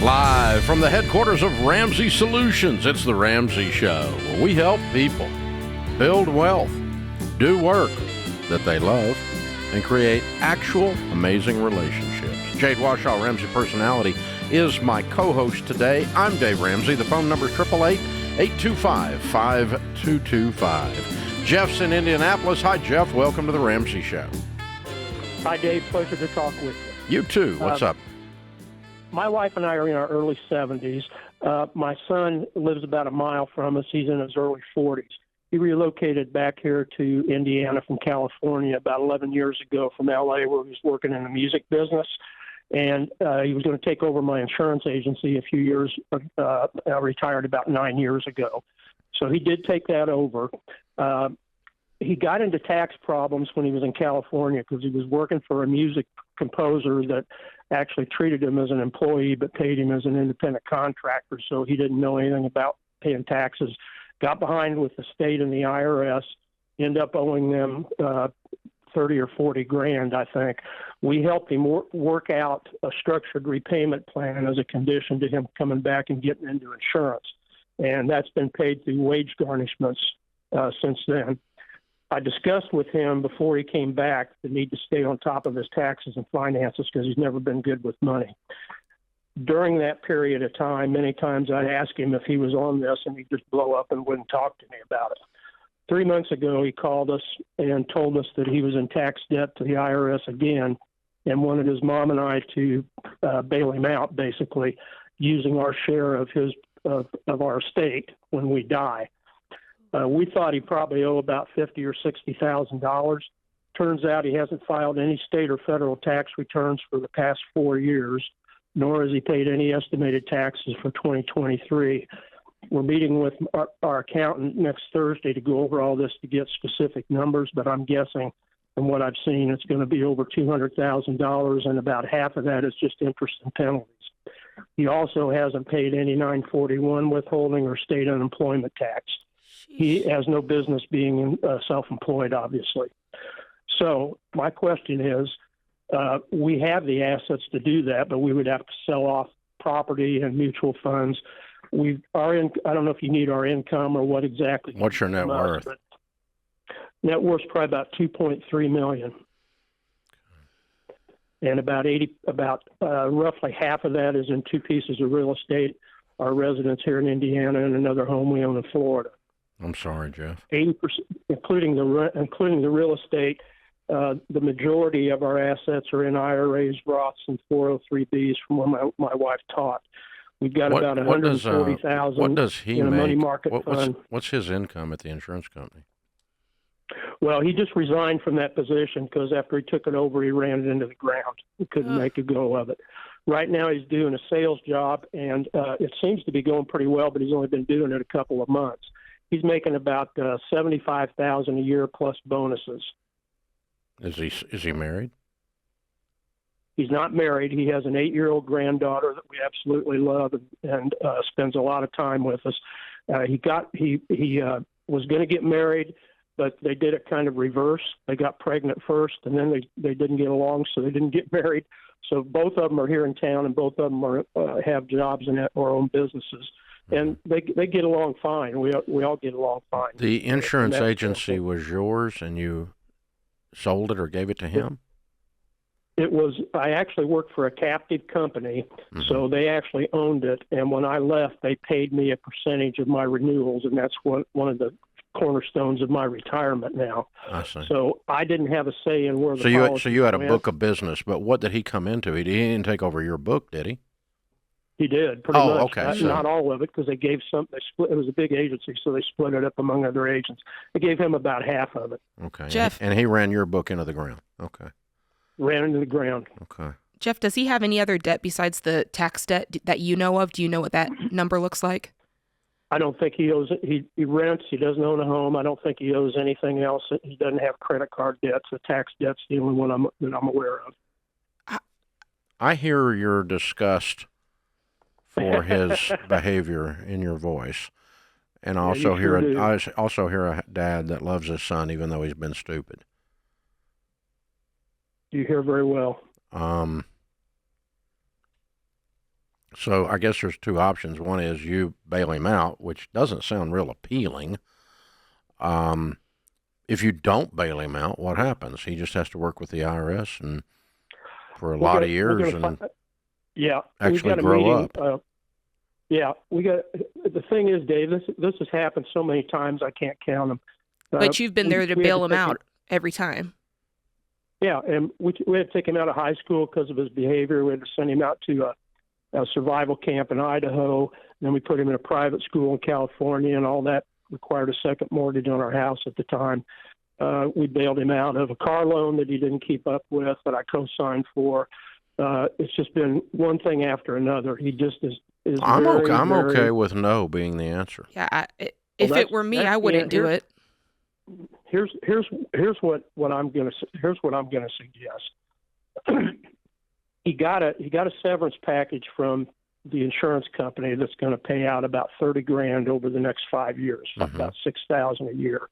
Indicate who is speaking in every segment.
Speaker 1: Live from the headquarters of Ramsey Solutions, it's The Ramsey Show, where we help people build wealth, do work that they love, and create actual amazing relationships. Jade Warshaw, Ramsey Personality, is my co-host today. I'm Dave Ramsey. The phone number is 888-825-5225. Jeff's in Indianapolis. Hi, Jeff. Welcome to The Ramsey Show.
Speaker 2: Hi, Dave. Pleasure to talk with you.
Speaker 1: You too. What's up?
Speaker 2: My wife and I are in our early 70s. My son lives about a mile from us. He's in his early 40s. He relocated back here to Indiana from California about 11 years ago from L.A., where he was working in the music business. And he was going to take over my insurance agency a few years, retired about 9 years ago. So he did take that over. He got into tax problems when he was in California because he was working for a music composer that actually treated him as an employee but paid him as an independent contractor, so he didn't know anything about paying taxes. Got behind with the state and the IRS, ended up owing them 30 or 40 grand, I think. We helped him work out a structured repayment plan as a condition to him coming back and getting into insurance, and that's been paid through wage garnishments since then. I discussed with him before he came back the need to stay on top of his taxes and finances because he's never been good with money. During that period of time, many times I'd ask him if he was on this, and he'd just blow up and wouldn't talk to me about it. 3 months ago, he called us and told us that he was in tax debt to the IRS again and wanted his mom and I to bail him out, basically, using our share of his of our estate when we die. We thought he probably owed about $50,000 or $60,000. Turns out he hasn't filed any state or federal tax returns for the past 4 years, nor has he paid any estimated taxes for 2023. We're meeting with our accountant next Thursday to go over all this to get specific numbers, but I'm guessing from what I've seen it's going to be over $200,000, and about half of that is just interest and penalties. He also hasn't paid any 941 withholding or state unemployment tax. He has no business being self-employed, obviously. So my question is, we have the assets to do that, but we would have to sell off property and mutual funds. I don't know if you need our income or what exactly.
Speaker 1: What's your net worth?
Speaker 2: Net worth's probably about $2.3 million. And roughly half of that is in two pieces of real estate, our residence here in Indiana and another home we own in Florida.
Speaker 1: I'm sorry, Jeff.
Speaker 2: 80%, including the real estate, the majority of our assets are in IRAs, Roths, and 403Bs from where my wife taught. We've got about $140,000 in a money market fund.
Speaker 1: What's his income at the insurance company?
Speaker 2: Well, he just resigned from that position because after he took it over, he ran it into the ground. He couldn't make a go of it. Right now, he's doing a sales job, and it seems to be going pretty well, but he's only been doing it a couple of months. He's making about $75,000 a year plus bonuses.
Speaker 1: Is he married?
Speaker 2: He's not married. He has an 8-year-old granddaughter that we absolutely love and spends a lot of time with us. He was going to get married, but they did it kind of reverse. They got pregnant first, and then they didn't get along, so they didn't get married. So both of them are here in town, and both of them have jobs and or own businesses. And they get along fine. We all get along fine.
Speaker 1: The insurance agency was yours, and you sold it or gave it to him?
Speaker 2: It was. I actually worked for a captive company, so they actually owned it. And when I left, they paid me a percentage of my renewals, and that's one of the cornerstones of my retirement now.
Speaker 1: I see.
Speaker 2: So I didn't have a say in where the
Speaker 1: policy So you had a book of business, but what did he come into? He didn't take over your book, did he?
Speaker 2: He did, pretty much.
Speaker 1: Okay.
Speaker 2: Not all of it, because they gave some. They split. It was a big agency, so they split it up among other agents. They gave him about half of it.
Speaker 1: Okay.
Speaker 3: Jeff,
Speaker 1: and he ran your book into the ground. Okay.
Speaker 2: Ran into the ground.
Speaker 1: Okay.
Speaker 3: Jeff, does he have any other debt besides the tax debt that you know of? Do you know what that number looks like?
Speaker 2: I don't think he owes. He rents. He doesn't own a home. I don't think he owes anything else. He doesn't have credit card debts. The tax debt's the only one that I'm aware of.
Speaker 1: I hear your disgust for his behavior in your voice, and I also hear a dad that loves his son even though he's been stupid.
Speaker 2: You hear very well.
Speaker 1: So I guess there's two options. One is you bail him out, which doesn't sound real appealing. If you don't bail him out, what happens? He just has to work with the IRS and for a lot of years and actually grow up.
Speaker 2: The thing is, Dave, this has happened so many times I can't count them.
Speaker 3: But you've been there to bail him out every time.
Speaker 2: Yeah, and we had to take him out of high school because of his behavior. We had to send him out to a survival camp in Idaho. Then we put him in a private school in California, and all that required a second mortgage on our house at the time. We bailed him out of a car loan that he didn't keep up with that I co-signed for. It's just been one thing after another. He just is
Speaker 1: I'm okay with no being the answer.
Speaker 3: Yeah, if it were me, I wouldn't do it.
Speaker 2: Here's what I'm gonna suggest. He got a severance package from the insurance company that's going to pay out about $30,000 over the next 5 years, about $6,000 a year.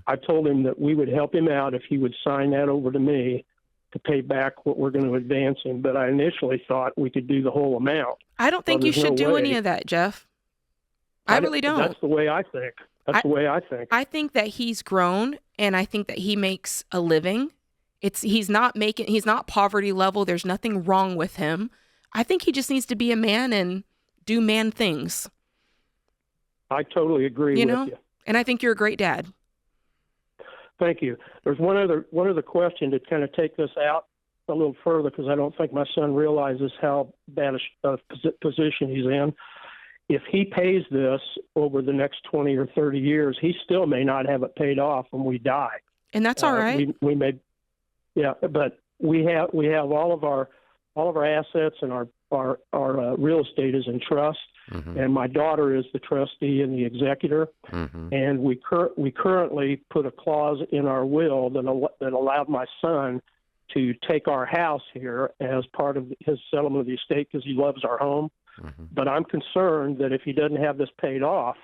Speaker 2: I told him that we would help him out if he would sign that over to me to pay back what we're going to advance him. But I initially thought we could do the whole amount.
Speaker 3: I don't think you should do any of that, Jeff. I really don't.
Speaker 2: That's the way I think. That's the way I think.
Speaker 3: I think that he's grown, and I think that he makes a living. He's not poverty level. There's nothing wrong with him. I think he just needs to be a man and do man things.
Speaker 2: I totally agree with you.
Speaker 3: And I think you're a great dad.
Speaker 2: Thank you. There's one other question to kind of take this out a little further, because I don't think my son realizes how bad a position he's in. If he pays this over the next 20 or 30 years, he still may not have it paid off when we die.
Speaker 3: And that's all right.
Speaker 2: We may, but we have all of our assets and our real estate is in trust, and my daughter is the trustee and the executor, and we currently put a clause in our will that allowed my son to take our house here as part of his settlement of the estate because he loves our home. But I'm concerned that if he doesn't have this paid off,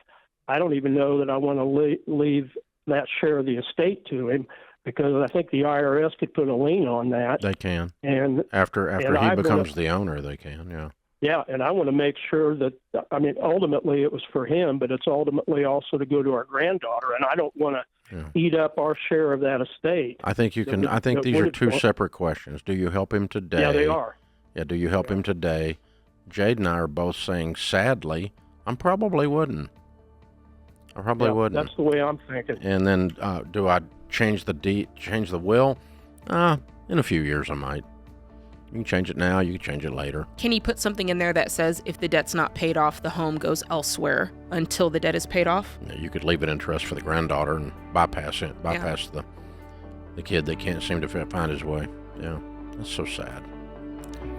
Speaker 2: I don't even know that I want to leave that share of the estate to him, because I think the IRS could put a lien on that.
Speaker 1: They can.
Speaker 2: And
Speaker 1: after he becomes the owner, they can, yeah.
Speaker 2: Yeah, and I want to make sure that, ultimately it was for him, but it's ultimately also to go to our granddaughter, and I don't want to eat up our share of that estate.
Speaker 1: I think you can. I think these are two separate questions. Do you help him today?
Speaker 2: Yeah, they are.
Speaker 1: Yeah, do you help him today? Jade and I are both saying, sadly, I probably wouldn't. Wouldn't.
Speaker 2: That's the way I'm thinking.
Speaker 1: And then do I change the will? In a few years I might. You can change it now, you can change it later.
Speaker 3: Can he put something in there that says if the debt's not paid off, the home goes elsewhere until the debt is paid off?
Speaker 1: Yeah, you could leave it in trust for the granddaughter and bypass the kid that can't seem to find his way. Yeah, that's so sad.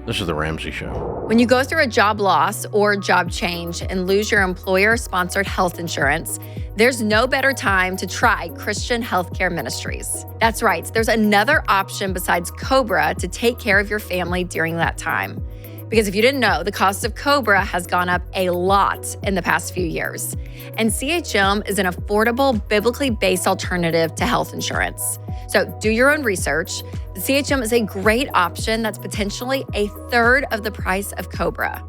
Speaker 1: This is the Ramsey Show.
Speaker 4: When you go through a job loss or job change and lose your employer-sponsored health insurance, there's no better time to try Christian Healthcare Ministries. That's right. There's another option besides COBRA to take care of your family during that time. Because if you didn't know, the cost of COBRA has gone up a lot in the past few years. And CHM is an affordable, biblically based alternative to health insurance. So do your own research. The CHM is a great option that's potentially a third of the price of COBRA.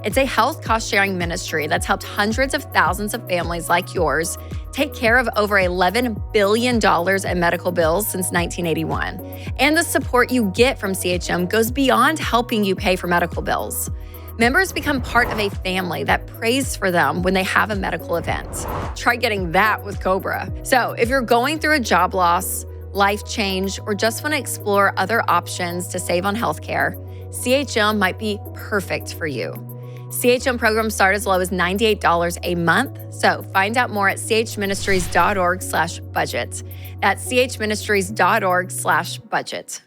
Speaker 4: It's a health cost-sharing ministry that's helped hundreds of thousands of families like yours take care of over $11 billion in medical bills since 1981. And the support you get from CHM goes beyond helping you pay for medical bills. Members become part of a family that prays for them when they have a medical event. Try getting that with COBRA. So if you're going through a job loss, life change, or just want to explore other options to save on healthcare, CHM might be perfect for you. CHM programs start as low as $98 a month. So find out more at chministries.org/budget. That's chministries.org/budget.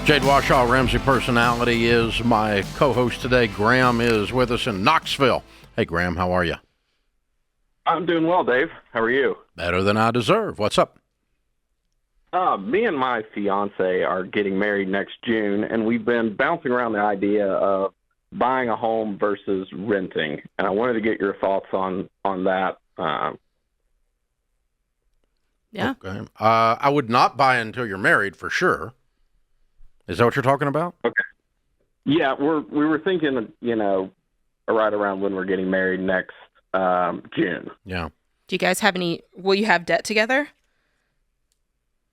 Speaker 1: Jade Warshaw, Ramsey Personality, is my co-host today. Graham is with us in Knoxville. Hey, Graham, how are you?
Speaker 5: I'm doing well, Dave. How are you?
Speaker 1: Better than I deserve. What's up?
Speaker 5: Me and my fiance are getting married next June, and we've been bouncing around the idea of buying a home versus renting. And I wanted to get your thoughts on that.
Speaker 3: Yeah.
Speaker 1: Okay. I would not buy until you're married for sure. Is that what you're talking about?
Speaker 5: Okay. Yeah, we were thinking, right around when we're getting married next June.
Speaker 1: Yeah.
Speaker 3: Do you guys have will you have debt together?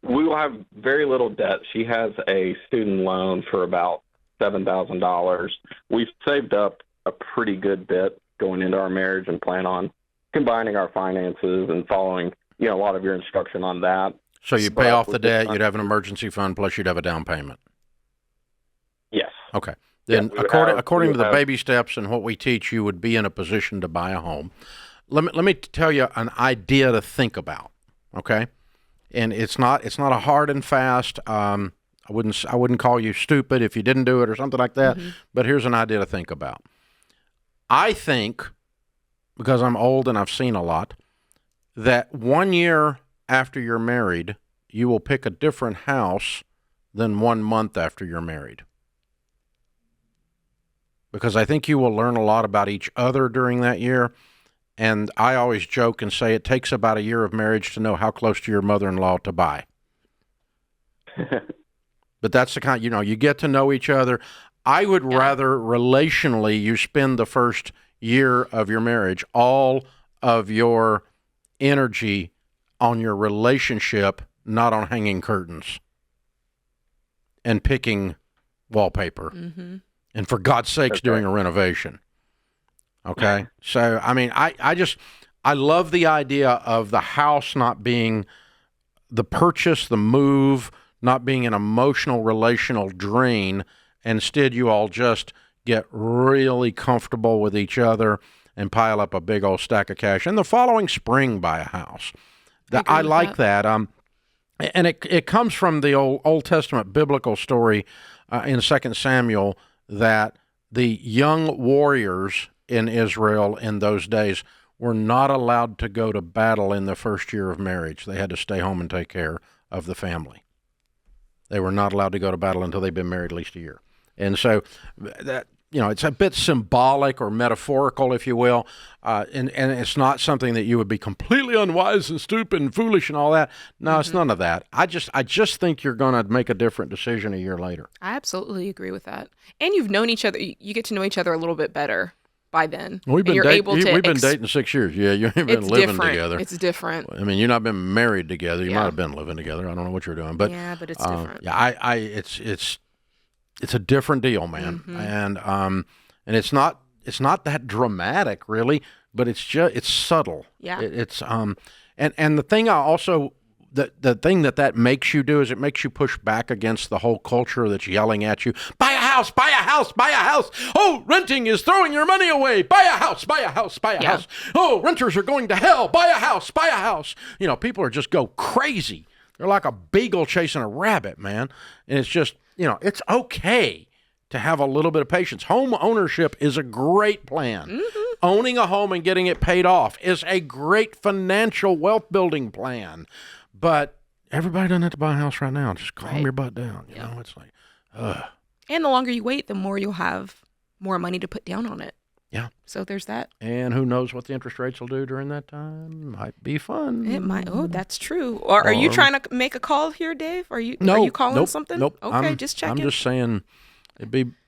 Speaker 5: We will have very little debt. She has a student loan for about $7,000. We've saved up a pretty good bit going into our marriage and plan on combining our finances and following, a lot of your instruction on that.
Speaker 1: So you pay off the debt, you'd have an emergency fund, plus you'd have a down payment.
Speaker 5: Yes.
Speaker 1: Okay. Then
Speaker 5: Yeah,
Speaker 1: according to the baby steps and what we teach, you would be in a position to buy a home. Let me tell you an idea to think about, okay? And it's not a hard and fast. I wouldn't call you stupid if you didn't do it or something like that. Mm-hmm. But here's an idea to think about. I think, because I'm old and I've seen a lot, that 1 year after you're married, you will pick a different house than 1 month after you're married. Because I think you will learn a lot about each other during that year. And I always joke and say it takes about a year of marriage to know how close to your mother-in-law to buy. But that's the kind, you get to know each other. I would rather relationally you spend the first year of your marriage, all of your energy on your relationship, not on hanging curtains and picking wallpaper. Mm-hmm. And for God's sakes, doing a renovation. Okay? So, I mean, I love the idea of the house not being the purchase, the move, not being an emotional, relational drain. Instead, you all just get really comfortable with each other and pile up a big old stack of cash. And the following spring, buy a house. I like that. And it comes from the Old Testament biblical story in 2 Samuel that the young warriors in Israel in those days were not allowed to go to battle in the first year of marriage. They had to stay home and take care of the family. They were not allowed to go to battle until they'd been married at least a year. And so that, it's a bit symbolic or metaphorical, if you will, and it's not something that you would be completely unwise and stupid and foolish and all that. No, It's none of that. I just think you're going to make a different decision a year later.
Speaker 3: I absolutely agree with that. And you've known each other. You get to know each other a little bit better by then.
Speaker 1: We've been dating 6 years. Yeah, you ain't been living together.
Speaker 3: It's different.
Speaker 1: I mean, you've not been married together. You might have been living together. I don't know what you're doing, but
Speaker 3: but it's different.
Speaker 1: Yeah, it's a different deal, man. Mm-hmm. And it's not that dramatic, really, but it's subtle.
Speaker 3: Yeah.
Speaker 1: And the thing the thing that makes you do is it makes you push back against the whole culture that's yelling at you, buy a house, buy a house, buy a house. Oh, renting is throwing your money away. Buy a house, buy a house, buy a house. Oh, renters are going to hell. Buy a house, buy a house. People are just go crazy. They're like a beagle chasing a rabbit, man. And it's just, it's okay to have a little bit of patience. Home ownership is a great plan. Mm-hmm. Owning a home and getting it paid off is a great financial wealth building plan. But everybody doesn't have to buy a house right now. Just calm your butt down. You know, it's like, ugh.
Speaker 3: And the longer you wait, the more you'll have more money to put down on it.
Speaker 1: Yeah.
Speaker 3: So there's that.
Speaker 1: And who knows what the interest rates will do during that time? Might be fun.
Speaker 3: It might. Oh, that's true. Or are you trying to make a call here, Dave? Are you calling something?
Speaker 1: Nope.
Speaker 3: Okay, just checking.
Speaker 1: I'm just saying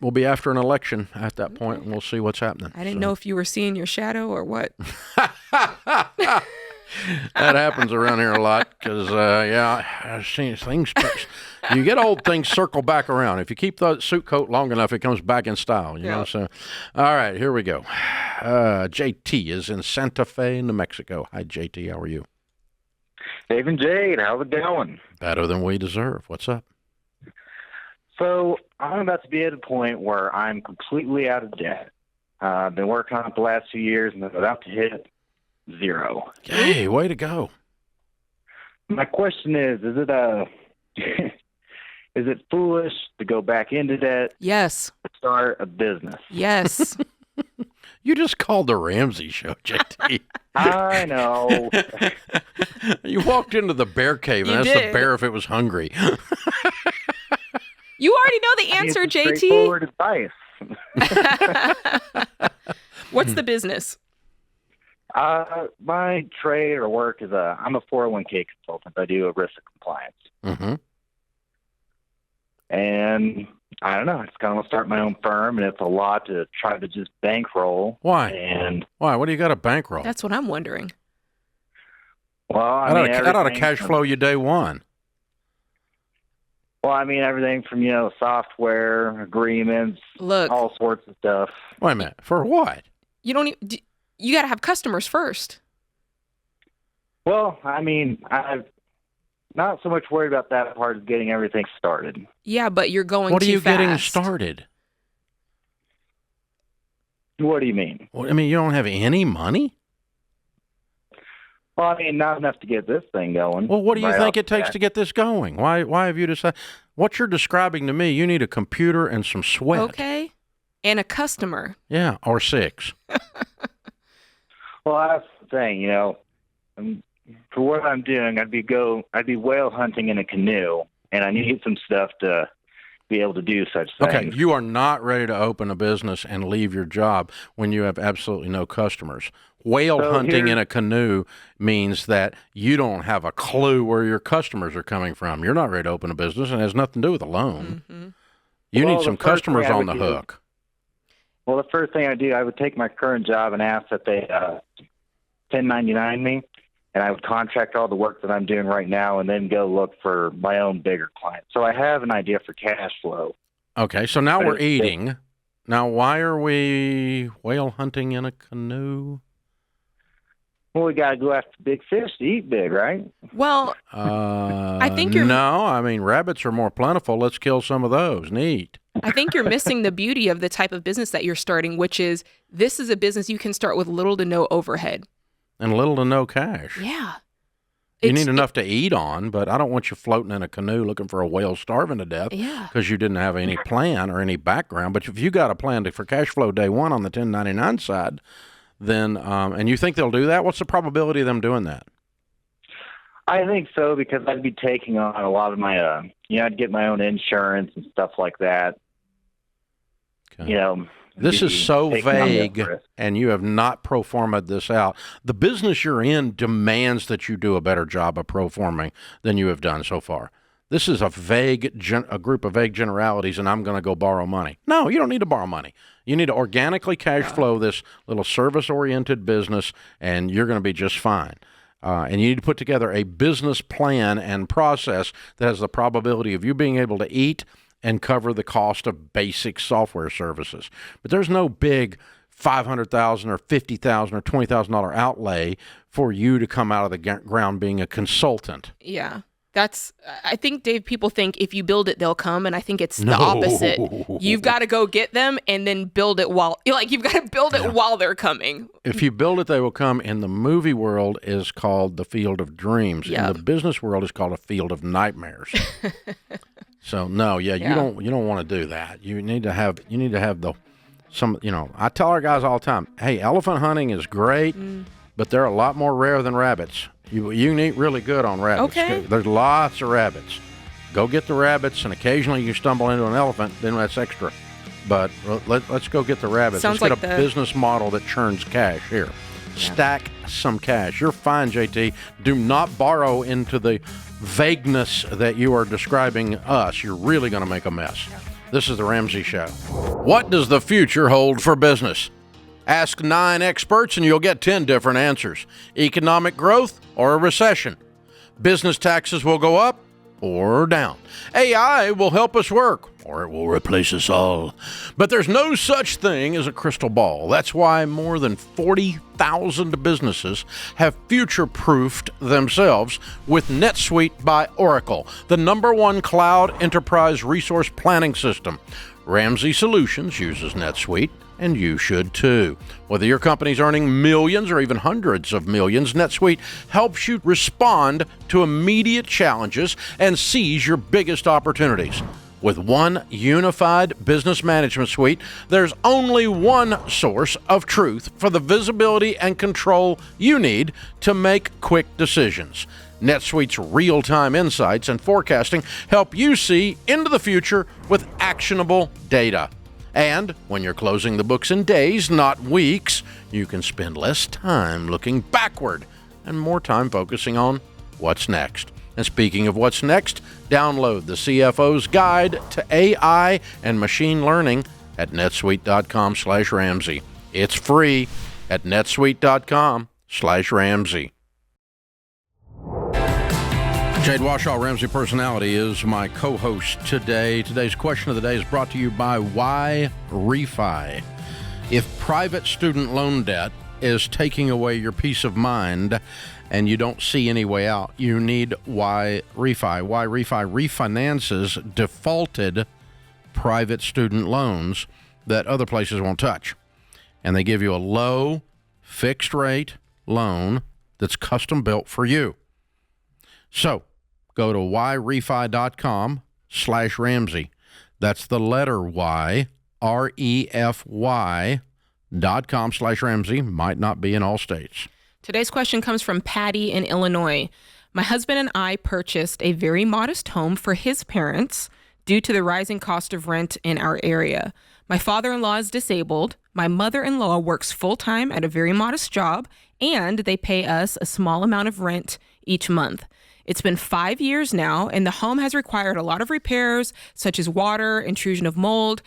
Speaker 1: we'll be after an election at that point, and we'll see what's happening.
Speaker 3: I didn't know if you were seeing your shadow or what.
Speaker 1: That happens around here a lot because, I've seen things. You get old, things circle back around. If you keep the suit coat long enough, it comes back in style. You know. So, all right, here we go. JT is in Santa Fe, New Mexico. Hi, JT. How are you?
Speaker 6: Dave and Jade, how's it going?
Speaker 1: Better than we deserve. What's up?
Speaker 6: So I'm about to be at a point where I'm completely out of debt. I've been working on it the last 2 years, and I'm about to hit zero.
Speaker 1: Hey, way to go.
Speaker 6: My question is it foolish to go back into debt?
Speaker 3: Yes.
Speaker 6: To start a business?
Speaker 3: Yes.
Speaker 1: You just called the Ramsey Show, JT.
Speaker 6: I know.
Speaker 1: You walked into the bear cave, and that's the bear if it was hungry.
Speaker 3: You already know the answer, JT.
Speaker 6: Straightforward advice.
Speaker 3: What's the business?
Speaker 6: My trade or work is I'm a 401k consultant. I do a risk compliance.
Speaker 1: Mm-hmm.
Speaker 6: And I don't know. I just kind of want to start my own firm, and it's a lot to try to just bankroll.
Speaker 1: Why? Why? What do you got to bankroll?
Speaker 3: That's what I'm wondering.
Speaker 6: Well,
Speaker 1: that ought to cash flow you day one.
Speaker 6: Well, I mean, everything from, software, agreements, all sorts of stuff.
Speaker 1: Wait a minute. For what?
Speaker 3: You got to have customers first.
Speaker 6: Well, I mean, I've not so much worried about that part of getting everything started.
Speaker 3: Yeah, but you're going too fast.
Speaker 1: What are you getting started?
Speaker 6: What do you mean?
Speaker 1: Well, I mean, you don't have any money?
Speaker 6: Well, I mean, not enough to get this thing going.
Speaker 1: Well, what do you think it takes to get this going? Why have you decided? What you're describing to me, you need a computer and some sweat.
Speaker 3: Okay. And a customer.
Speaker 1: Yeah, or 6.
Speaker 6: Well, that's the thing, for what I'm doing, I'd be whale hunting in a canoe, and I need some stuff to be able to do such things.
Speaker 1: Okay, you are not ready to open a business and leave your job when you have absolutely no customers. Whale hunting in a canoe means that you don't have a clue where your customers are coming from. You're not ready to open a business, and it has nothing to do with a loan. Mm-hmm. You need some customers on the hook.
Speaker 6: Well, the first thing I would take my current job and ask that they 1099 me, and I would contract all the work that I'm doing right now and then go look for my own bigger clients. So I have an idea for cash flow.
Speaker 1: Okay, so now we're eating. Now, why are we whale hunting in a canoe?
Speaker 6: Well, we got to go after big fish to eat big, right?
Speaker 3: Well, I think you're...
Speaker 1: No, I mean, rabbits are more plentiful. Let's kill some of those and eat.
Speaker 3: I think you're missing the beauty of the type of business that you're starting, which is this is a business you can start with little to no overhead.
Speaker 1: And little to no cash.
Speaker 3: Yeah.
Speaker 1: You need enough to eat on, but I don't want you floating in a canoe looking for a whale starving to death because you didn't have any plan or any background. But if you got a plan for cash flow day one on the 1099 side, then and you think they'll do that, what's the probability of them doing that?
Speaker 6: I think so, because I'd be taking on a lot of my, I'd get my own insurance and stuff like that.
Speaker 1: Okay. This is so vague, and you have not pro forma'd this out. The business you're in demands that you do a better job of pro forming than you have done so far. This is a group of vague generalities, and I'm going to go borrow money. No, you don't need to borrow money. You need to organically cash flow this little service-oriented business, and you're going to be just fine. And you need to put together a business plan and process that has the probability of you being able to eat and cover the cost of basic software services. But there's no big $500,000 or $50,000 or $20,000 outlay for you to come out of the ground being a consultant.
Speaker 3: Yeah. I think, Dave, people think if you build it, they'll come. And I think it's the opposite. You've got to go get them and then build it while they're coming.
Speaker 1: If you build it, they will come. In the movie world is called the field of dreams.
Speaker 3: Yep.
Speaker 1: In the business world is called a field of nightmares. So you don't want to do that. You need to have I tell our guys all the time, hey, elephant hunting is great, but they're a lot more rare than rabbits. You eat really good on rabbits.
Speaker 3: Okay.
Speaker 1: There's lots of rabbits. Go get the rabbits, and occasionally you stumble into an elephant, then that's extra. But let's go get the rabbits. Let's get a business model that churns cash here. Yeah. Stack some cash. You're fine, JT. Do not borrow into the vagueness that you are describing us. You're really going to make a mess. This is the Ramsey Show. What does the future hold for business? Ask 9 experts and you'll get 10 different answers. Economic growth or a recession. Business taxes will go up or down. AI will help us work, or it will replace us all. But there's no such thing as a crystal ball. That's why more than 40,000 businesses have future-proofed themselves with NetSuite by Oracle, the #1 cloud enterprise resource planning system. Ramsey Solutions uses NetSuite, and you should too. Whether your company's earning millions or even hundreds of millions, NetSuite helps you respond to immediate challenges and seize your biggest opportunities. With one unified business management suite, there's only one source of truth for the visibility and control you need to make quick decisions. NetSuite's real-time insights and forecasting help you see into the future with actionable data. And when you're closing the books in days, not weeks, you can spend less time looking backward and more time focusing on what's next. And speaking of what's next, download the CFO's Guide to AI and Machine Learning at netsuite.com/Ramsey. It's free at netsuite.com/Ramsey. Jade Warshaw, Ramsey Personality, is my co-host today. Today's question of the day is brought to you by Why Refi. If private student loan debt is taking away your peace of mind and you don't see any way out, you need Why Refi. Why Refi refinances defaulted private student loans that other places won't touch. And they give you a low fixed rate loan that's custom built for you. So go to whyrefi.com/Ramsey. That's the letter Y, REFY.com/Ramsey. Might not be in all states.
Speaker 3: Today's question comes from Patty in Illinois. My husband and I purchased a very modest home for his parents due to the rising cost of rent in our area. My father-in-law is disabled. My mother-in-law works full-time at a very modest job, and they pay us a small amount of rent each month. It's been 5 years now, and the home has required a lot of repairs, such as water, intrusion of mold.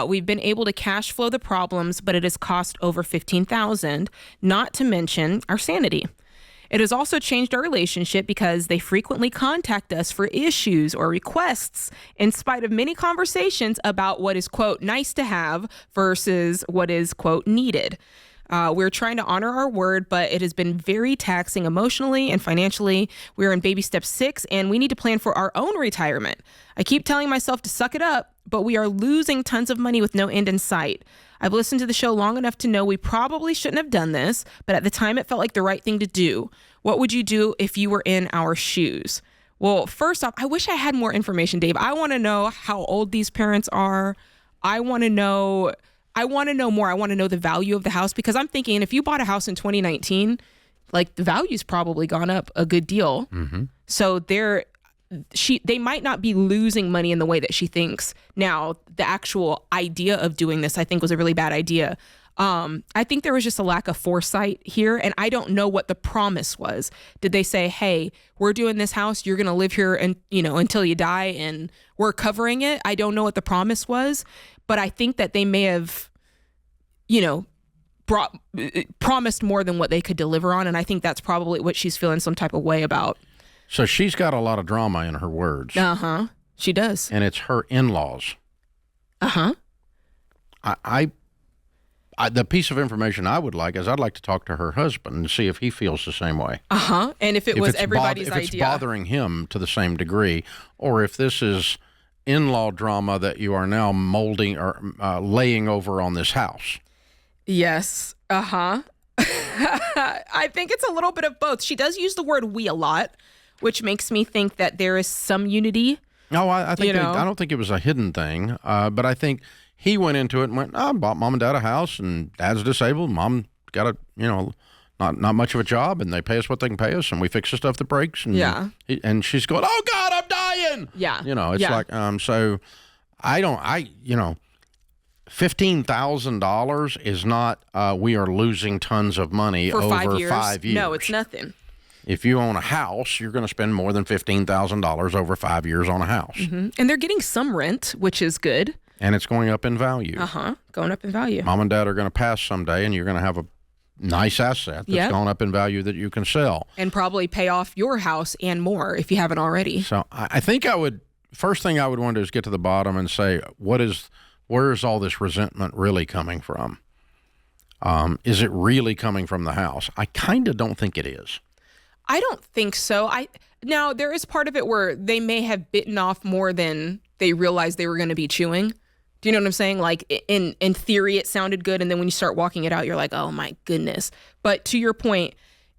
Speaker 3: We've been able to cash flow the problems, but it has cost over $15,000, not to mention our sanity. It has also changed our relationship because they frequently contact us for issues or requests in spite of many conversations about what is, quote, nice to have versus what is, quote, needed. We're trying to honor our word, but it has been very taxing emotionally and financially. We're in baby step 6, and we need to plan for our own retirement. I keep telling myself to suck it up, but we are losing tons of money with no end in sight. I've listened to the show long enough to know we probably shouldn't have done this, but at the time it felt like the right thing to do. What would you do if you were in our shoes? Well, first off, I wish I had more information, Dave. I want to know how old these parents are. I want to know more. I want to know the value of the house, because I'm thinking if you bought a house in 2019, like the value's probably gone up a good deal. Mm-hmm. So they might not be losing money in the way that she thinks. Now, the actual idea of doing this, I think, was a really bad idea. I think there was just a lack of foresight here, and I don't know what the promise was. Did they say, hey, we're doing this house, you're going to live here and until you die, and we're covering it? I don't know what the promise was, but I think that they may have, promised more than what they could deliver on, and I think that's probably what she's feeling some type of way about.
Speaker 1: So she's got a lot of drama in her words.
Speaker 3: Uh-huh. She does.
Speaker 1: And it's her in-laws.
Speaker 3: Uh-huh.
Speaker 1: The piece of information I would like is I'd like to talk to her husband and see if he feels the same way.
Speaker 3: Uh-huh. And if it was everybody's idea.
Speaker 1: If it's bothering him to the same degree, or if this is in-law drama that you are now molding or laying over on this house.
Speaker 3: Yes. Uh-huh. I think it's a little bit of both. She does use the word we a lot, which makes me think that there is some unity.
Speaker 1: No, I think I don't think it was a hidden thing, but I think he went into it and went, I bought mom and dad a house, and dad's disabled. Mom got a, not much of a job, and they pay us what they can pay us, and we fix the stuff that breaks. And
Speaker 3: yeah.
Speaker 1: And she's going, oh God, I'm dying.
Speaker 3: Yeah.
Speaker 1: It's like, so $15,000 is not, we are losing tons of money
Speaker 3: for
Speaker 1: over
Speaker 3: 5 years.
Speaker 1: 5 years.
Speaker 3: No, it's nothing.
Speaker 1: If you own a house, you're going to spend more than $15,000 over 5 years on a house.
Speaker 3: Mm-hmm. And they're getting some rent, which is good.
Speaker 1: And it's going up in value.
Speaker 3: Uh-huh. Going up in value.
Speaker 1: Mom and dad are going to pass someday, and you're going to have a nice asset that's gone up in value that you can sell.
Speaker 3: And probably pay off your house and more if you haven't already.
Speaker 1: So I think first thing I would want to do is get to the bottom and say, where is all this resentment really coming from? Is it really coming from the house? I kind of don't think it is.
Speaker 3: I don't think so. Now, there is part of it where they may have bitten off more than they realized they were going to be chewing. Do you know what I'm saying? Like, in theory, it sounded good, and then when you start walking it out, you're like, oh, my goodness. But to your point,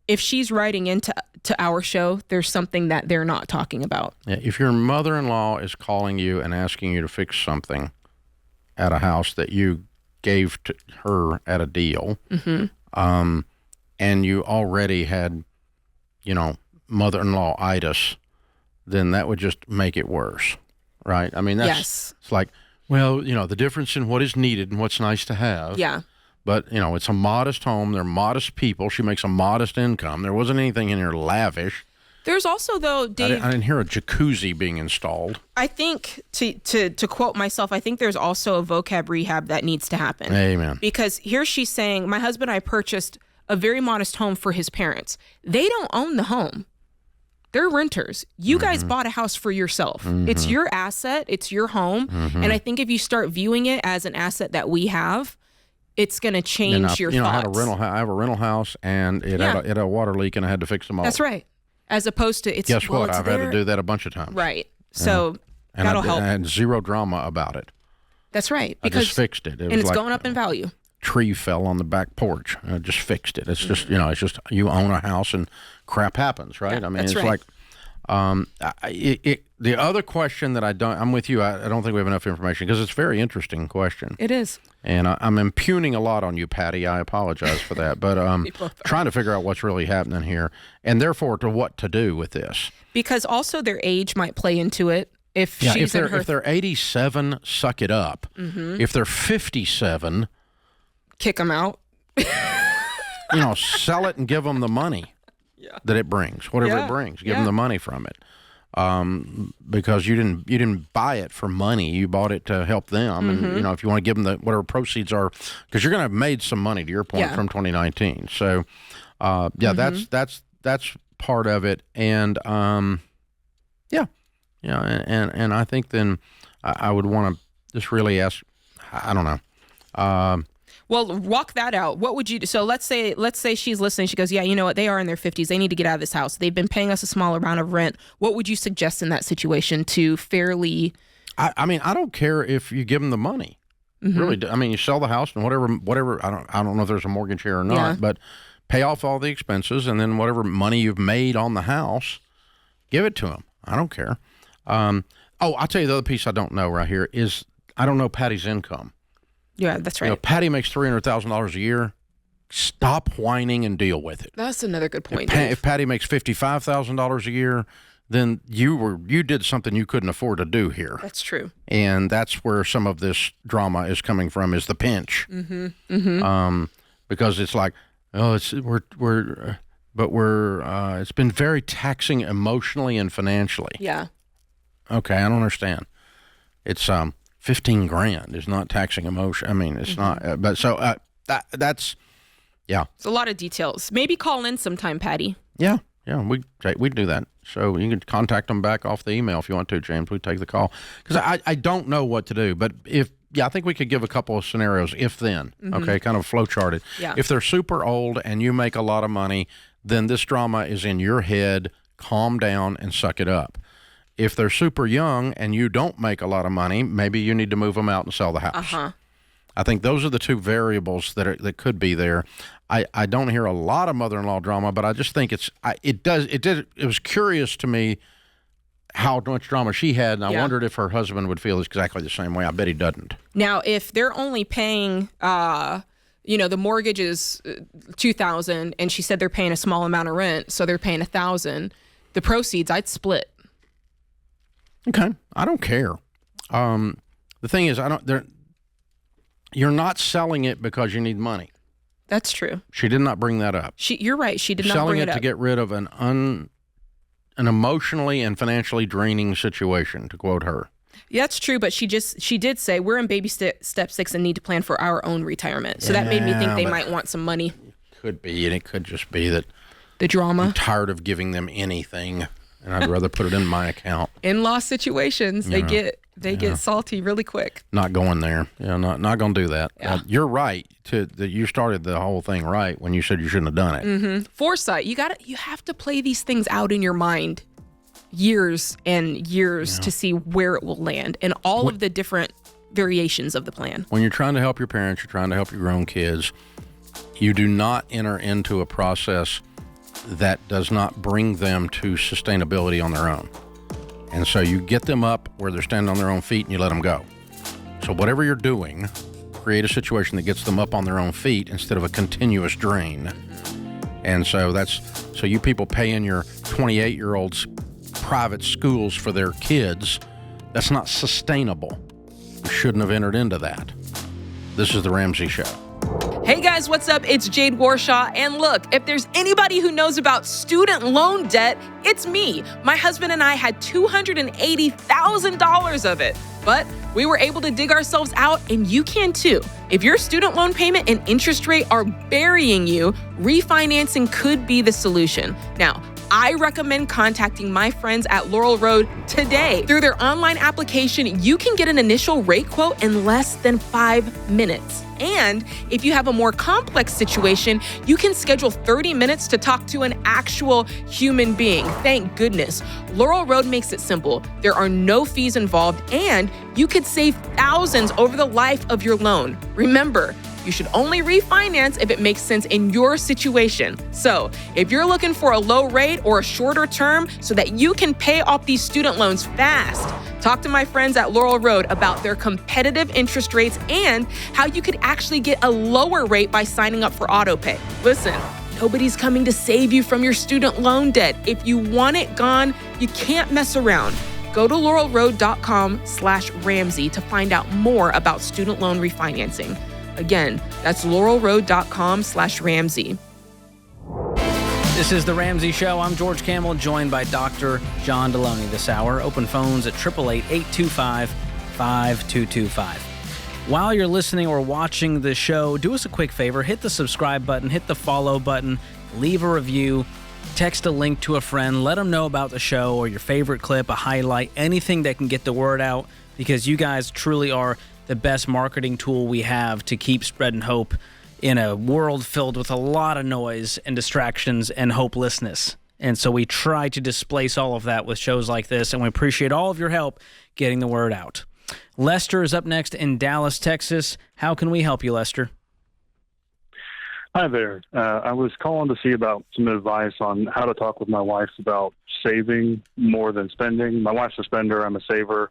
Speaker 3: if she's writing into our show, there's something that they're not talking about.
Speaker 1: Yeah, if your mother-in-law is calling you and asking you to fix something at a house that you gave to her at a deal, mm-hmm. And you already had, mother-in-law itis, then that would just make it worse, right? I mean, it's like Well, the difference in what is needed and what's nice to have.
Speaker 3: Yeah.
Speaker 1: But, it's a modest home. They're modest people. She makes a modest income. There wasn't anything in here lavish.
Speaker 3: There's also, though, Dave...
Speaker 1: I didn't hear a jacuzzi being installed.
Speaker 3: I think, to quote myself, I think there's also a vocab rehab that needs to happen.
Speaker 1: Amen.
Speaker 3: Because here she's saying, my husband and I purchased a very modest home for his parents. They don't own the home. They're renters. You guys bought a house for yourself. It's your asset. It's your home. And I think if you start viewing it as an asset that we have, it's going to change your thoughts.
Speaker 1: I have a rental house, and it had a water leak, and I had to fix them all.
Speaker 3: That's right. As opposed to it's...
Speaker 1: Guess what? I've
Speaker 3: had
Speaker 1: to do that a bunch of times.
Speaker 3: Right. So that'll help.
Speaker 1: And I had zero drama about it.
Speaker 3: That's right.
Speaker 1: I just fixed it.
Speaker 3: And it's going up in value.
Speaker 1: Tree fell on the back porch. I just fixed it. It's just, it's just you own a house and crap happens, right?
Speaker 3: Yeah,
Speaker 1: I mean,
Speaker 3: that's
Speaker 1: it's
Speaker 3: right.
Speaker 1: like the other question that I'm with you. I don't think we have enough information because it's a very interesting question.
Speaker 3: It is.
Speaker 1: And I'm impugning a lot on you, Patty. I apologize for that. But trying to figure out what's really happening here and therefore to what to do with this.
Speaker 3: Because also their age might play into it. If they're
Speaker 1: 87, suck it up. If they're 57,
Speaker 3: kick them out.
Speaker 1: Sell it and give them the money that it brings, whatever it brings. Give them the money from it, because you didn't buy it for money. You bought it to help them, and if you want to give them whatever proceeds are, because you're going to have made some money to your point from 2019. So, that's part of it, and and I think then I would want to just really ask. I don't know.
Speaker 3: Well, walk that out. What would you do? So let's say she's listening. She goes, yeah, you know what? They are in their 50s. They need to get out of this house. They've been paying us a small amount of rent. What would you suggest in that situation to fairly...
Speaker 1: I mean, I don't care if you give them the money. Really. I mean, you sell the house and whatever. I don't know if there's a mortgage here or not, but pay off all the expenses and then whatever money you've made on the house, give it to them. I don't care. I'll tell you the other piece I don't know right here is I don't know Patty's income.
Speaker 3: Yeah, that's right.
Speaker 1: Patty makes $300,000 a year. Stop whining and deal with it.
Speaker 3: That's another good point.
Speaker 1: If Patty makes $55,000 a year, then you did something you couldn't afford to do here.
Speaker 3: That's true.
Speaker 1: And that's where some of this drama is coming from, is the pinch. Because it's like, it's been very taxing emotionally and financially.
Speaker 3: Yeah.
Speaker 1: Okay, I don't understand. It's $15,000 is not taxing emotion. I mean, it's not. But so that's
Speaker 3: It's a lot of details. Maybe call in sometime, Patty.
Speaker 1: Yeah, we'd do that. So you can contact them back off the email if you want to, James. We take the call because I don't know what to do. But I think we could give a couple of scenarios. If then, okay, kind of flow charted.
Speaker 3: Yeah.
Speaker 1: If they're super old and you make a lot of money, then this drama is in your head. Calm down and suck it up. If they're super young and you don't make a lot of money, maybe you need to move them out and sell the house. I think those are the two variables that could be there. I don't hear a lot of mother-in-law drama, but I just think it was curious to me how much drama she had, and I wondered if her husband would feel exactly the same way. I bet he doesn't.
Speaker 3: Now, if they're only paying, the mortgage is $2,000, and she said they're paying a small amount of rent, so they're paying $1,000. The proceeds, I'd split.
Speaker 1: Okay, I don't care. The thing is, you're not selling it because you need money.
Speaker 3: That's true.
Speaker 1: She did not bring that up.
Speaker 3: You're right. She did not bring it up.
Speaker 1: Selling it to get rid of an emotionally and financially draining situation, to quote her.
Speaker 3: Yeah, that's true, but she did say we're in baby step 6 and need to plan for our own retirement. So that made me think they might want some money.
Speaker 1: Could be, and it could just be that
Speaker 3: the drama.
Speaker 1: I'm tired of giving them anything, and I'd rather put it in my account.
Speaker 3: In-law situations, they get salty really quick.
Speaker 1: Not going there. Yeah, not going to do that.
Speaker 3: Yeah.
Speaker 1: You're right that you started the whole thing right when you said you shouldn't have done it.
Speaker 3: Foresight. You have to play these things out in your mind years and years to see where it will land and all of the different variations of the plan.
Speaker 1: When you're trying to help your parents, you're trying to help your grown kids, you do not enter into a process that does not bring them to sustainability on their own. And so you get them up where they're standing on their own feet and you let them go. So whatever you're doing, create a situation that gets them up on their own feet instead of a continuous drain. And so so you people paying your 28-year-olds private schools for their kids, that's not sustainable. shouldn't have entered into that. This is The Ramsey Show.
Speaker 3: Hey guys, what's up? It's Jade Warshaw. And look, if there's anybody who knows about student loan debt, it's me. My husband and I had $280,000 of it. But we were able to dig ourselves out, and you can too. If your student loan payment and interest rate are burying you, refinancing could be the solution. Now, I recommend contacting my friends at Laurel Road today. Through their online application, you can get an initial rate quote in less than 5 minutes. And if you have a more complex situation, you can schedule 30 minutes to talk to an actual human being. Thank goodness. Laurel Road makes it simple. There are no fees involved, and you could save thousands over the life of your loan. Remember, you should only refinance if it makes sense in your situation. So, if you're looking for a low rate or a shorter term so that you can pay off these student loans fast, talk to my friends at Laurel Road about their competitive interest rates and how you could actually get a lower rate by signing up for autopay. Listen, nobody's coming to save you from your student loan debt. If you want it gone, you can't mess around. Go to laurelroad.com/Ramsey to find out more about student loan refinancing. Again, that's laurelroad.com/Ramsey.
Speaker 7: This is The Ramsey Show. I'm George Camel, joined by Dr. John Deloney this hour. Open phones at 888-825-5225. While you're listening or watching the show, do us a quick favor. Hit the subscribe button, hit the follow button, leave a review, text a link to a friend, let them know about the show or your favorite clip, a highlight, anything that can get the word out, because you guys truly are the best marketing tool we have to keep spreading hope in a world filled with a lot of noise and distractions and hopelessness. And so we try to displace all of that with shows like this, and we appreciate all of your help getting the word out. Lester is up next in Dallas, Texas. How can we help you, Lester?
Speaker 8: Hi there. I was calling to see about some advice on how to talk with my wife about saving more than spending. My wife's a spender. I'm a saver.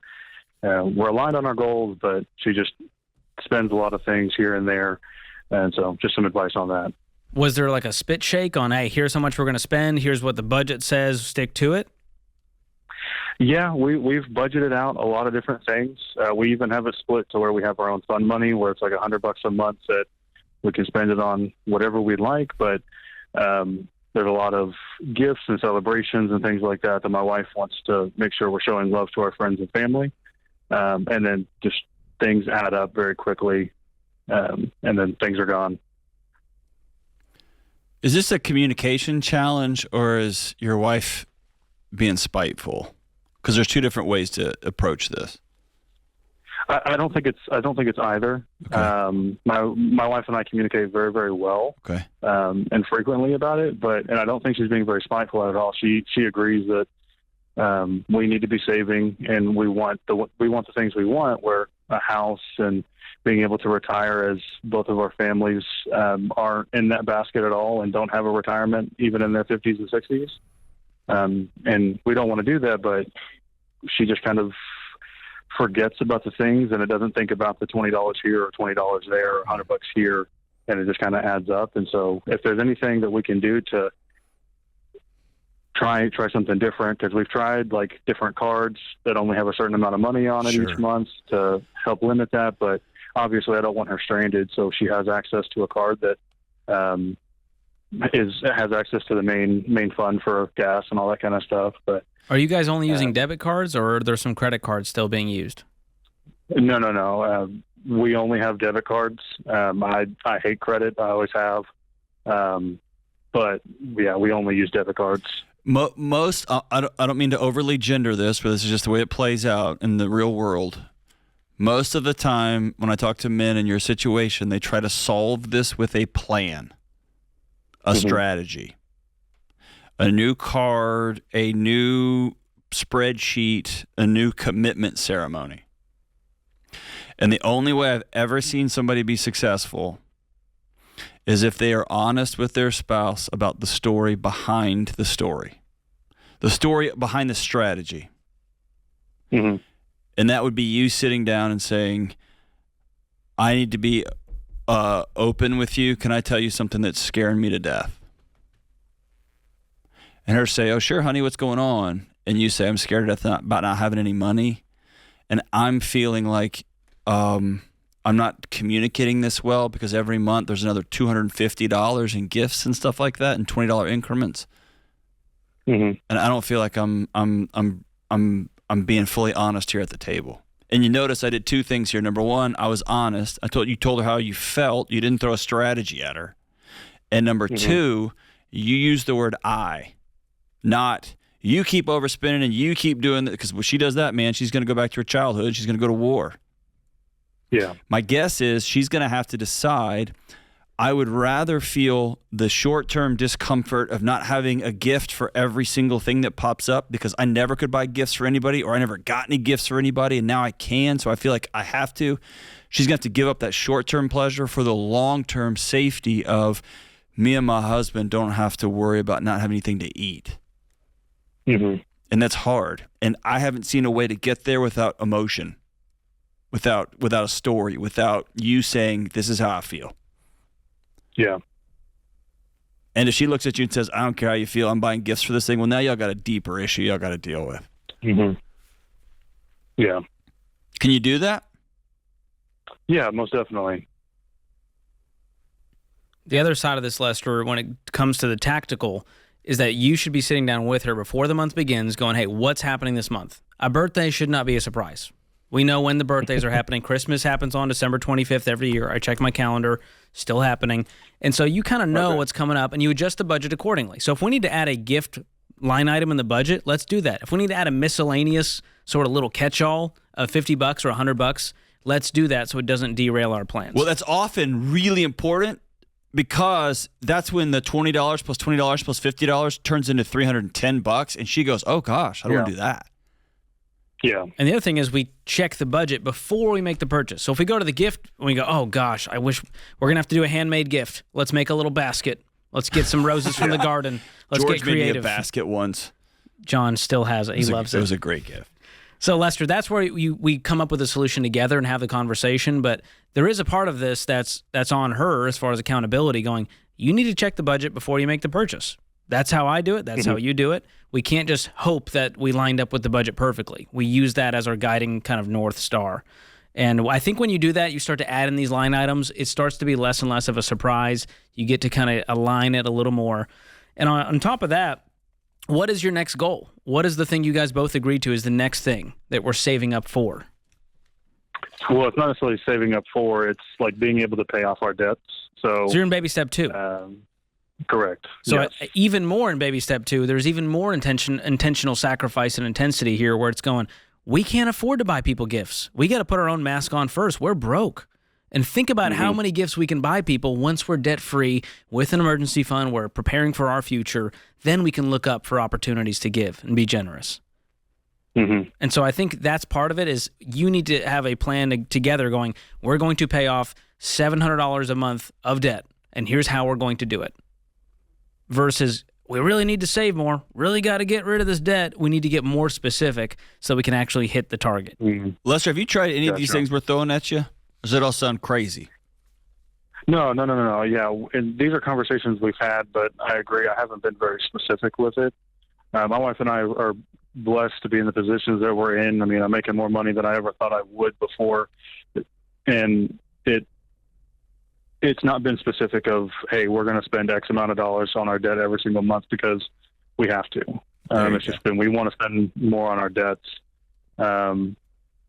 Speaker 8: We're aligned on our goals, but she just spends a lot of things here and there. And so just some advice on that.
Speaker 7: Was there like a spit shake on, hey, here's how much we're going to spend, here's what the budget says, stick to it?
Speaker 8: Yeah, we've budgeted out a lot of different things. We even have it split to where we have our own fund money, where it's like $100 a month that we can spend it on whatever we'd like. But there's a lot of gifts and celebrations and things like that my wife wants to make sure we're showing love to our friends and family. And then just things add up very quickly, and then things are gone.
Speaker 9: Is this a communication challenge, or is your wife being spiteful? Because there's two different ways to approach this.
Speaker 8: I don't think it's either. Okay. My wife and I communicate very, very well. Okay. And frequently about it, and I don't think she's being very spiteful at all. She agrees that we need to be saving, and we want the things we want, where a house and being able to retire, as both of our families aren't in that basket at all and don't have a retirement even in their 50s and 60s. And we don't want to do that, but she just kind of forgets about the things, and it doesn't think about the $20 here or $20 there or $100 here, and it just kind of adds up. And so if there's anything that we can do to try something different, because we've tried like different cards that only have a certain amount of money on it each month to help limit that. But obviously I don't want her stranded, so she has access to a card that has access to the main fund for gas and all that kind of stuff. But
Speaker 7: are you guys only using debit cards, or are there some credit cards still being used?
Speaker 8: No. We only have debit cards. I hate credit. I always have. But yeah, we only use debit cards.
Speaker 9: Most, I don't mean to overly gender this, but this is just the way it plays out in the real world. Most of the time when I talk to men in your situation, they try to solve this with a plan, a strategy, a new card, a new spreadsheet, a new commitment ceremony. And the only way I've ever seen somebody be successful is if they are honest with their spouse about the story behind the story behind the strategy. Mm-hmm. And that would be you sitting down and saying, I need to be open with you. Can I tell you something that's scaring me to death? And her say, oh, sure, honey, what's going on? And you say, I'm scared to death about not having any money. And I'm feeling like I'm not communicating this well because every month there's another $250 in gifts and stuff like that in $20 increments.
Speaker 8: Mm-hmm.
Speaker 9: And I don't feel like I'm being fully honest here at the table. And you notice I did two things here. Number one, I was honest. You told her how you felt. You didn't throw a strategy at her. And number two, you used the word I, not you keep overspending and you keep doing that, because when she does that, man, she's going to go back to her childhood. She's going to go to war.
Speaker 8: Yeah.
Speaker 9: My guess is she's going to have to decide, I would rather feel the short-term discomfort of not having a gift for every single thing that pops up, because I never could buy gifts for anybody, or I never got any gifts for anybody, and now I can, so I feel like I have to. She's going to have to give up that short-term pleasure for the long-term safety of me and my husband don't have to worry about not having anything to eat.
Speaker 8: Mm-hmm.
Speaker 9: And that's hard. And I haven't seen a way to get there without emotion, without a story, without you saying, this is how I feel.
Speaker 8: Yeah.
Speaker 9: And if she looks at you and says, I don't care how you feel, I'm buying gifts for this thing, well, now y'all got a deeper issue y'all got to deal with.
Speaker 8: Mm-hmm. Yeah.
Speaker 9: Can you do that?
Speaker 8: Yeah, most definitely.
Speaker 7: The other side of this, Lester, when it comes to the tactical, is that you should be sitting down with her before the month begins going, hey, what's happening this month? A birthday should not be a surprise. We know when the birthdays are happening. Christmas happens on December 25th every year. I check my calendar, still happening. And so you kind of know what's coming up, and you adjust the budget accordingly. So if we need to add a gift line item in the budget, let's do that. If we need to add a miscellaneous sort of little catch-all of $50 or $100, let's do that so it doesn't derail our plans.
Speaker 9: Well, that's often really important, because that's when the $20 plus $20 plus $50 turns into $310, and she goes, oh gosh, I don't want to do that.
Speaker 8: Yeah.
Speaker 7: And the other thing is we check the budget before we make the purchase. So if we go to the gift and we go, oh gosh, I wish we're going to have to do a handmade gift. Let's make a little basket. Let's get some roses from the garden. Let's
Speaker 9: George
Speaker 7: get creative.
Speaker 9: made me a basket once.
Speaker 7: John still has it. He loves it.
Speaker 9: It was a great gift.
Speaker 7: So, Lester, that's where we come up with a solution together and have the conversation. But there is a part of this that's on her as far as accountability, going, you need to check the budget before you make the purchase. That's how I do it. That's how you do it. We can't just hope that we lined up with the budget perfectly. We use that as our guiding kind of North Star. And I think when you do that, you start to add in these line items. It starts to be less and less of a surprise. You get to kind of align it a little more. And on top of that, what is your next goal? What is the thing you guys both agreed to is the next thing that we're saving up for?
Speaker 8: Well, it's not necessarily saving up for. It's like being able to pay off our debts. So
Speaker 7: you're in baby step 2.
Speaker 8: Correct.
Speaker 7: So
Speaker 8: yes.
Speaker 7: Even more in baby step 2, there's even more intentional sacrifice and intensity here, where it's going, we can't afford to buy people gifts. We got to put our own mask on first. We're broke. And think about how many gifts we can buy people once we're debt-free with an emergency fund. We're preparing for our future. Then we can look up for opportunities to give and be generous.
Speaker 8: Mm-hmm.
Speaker 7: And so I think that's part of it, is you need to have a plan together going, we're going to pay off $700 a month of debt, and here's how we're going to do it. Versus, we really need to save more, really got to get rid of this debt. We need to get more specific so we can actually hit the target.
Speaker 8: Mm-hmm.
Speaker 9: Lester, have you tried any of these things we're throwing at you? Or does it all sound crazy?
Speaker 8: No. Yeah, and these are conversations we've had, but I agree. I haven't been very specific with it. My wife and I are blessed to be in the positions that we're in. I mean, I'm making more money than I ever thought I would before, and it's not been specific of, hey, we're going to spend X amount of dollars on our debt every single month because we have to. It's just been, we want to spend more on our debts.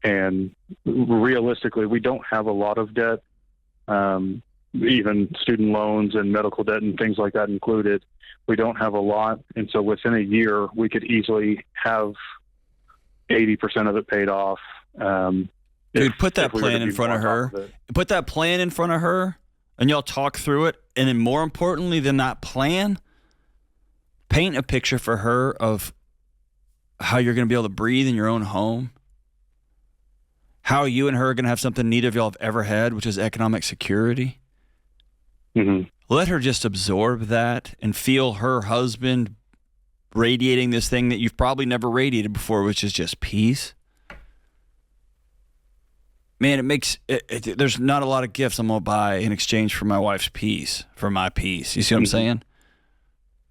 Speaker 8: And realistically, we don't have a lot of debt, even student loans and medical debt and things like that included. We don't have a lot. And so within a year, we could easily have 80% of it paid off.
Speaker 9: Dude, put that plan in front of her. Put that plan in front of her, and y'all talk through it. And then more importantly than that plan, paint a picture for her of how you're going to be able to breathe in your own home. How you and her are going to have something neither of y'all have ever had, which is economic security.
Speaker 8: Mm-hmm.
Speaker 9: Let her just absorb that and feel her husband radiating this thing that you've probably never radiated before, which is just peace. Man, it makes there's not a lot of gifts I'm going to buy in exchange for my wife's peace, for my peace. You see what I'm saying?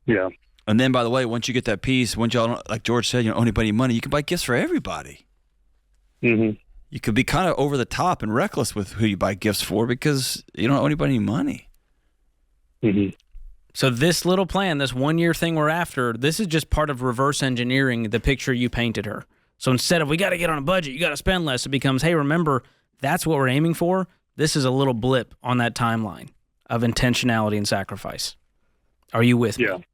Speaker 8: Yeah.
Speaker 9: And then, by the way, once you get that peace, once y'all, like George said, you don't owe anybody money, you can buy gifts for everybody.
Speaker 8: Mm-hmm.
Speaker 9: you could be kind of over the top and reckless with who you buy gifts for because you don't owe anybody any money.
Speaker 8: Mm-hmm.
Speaker 7: So this little plan, this 1 year thing we're after, this is just part of reverse engineering the picture you painted her. So instead of we got to get on a budget, you got to spend less, it becomes, hey, remember, that's what we're aiming for. This is a little blip on that timeline of intentionality and sacrifice. Are you with me?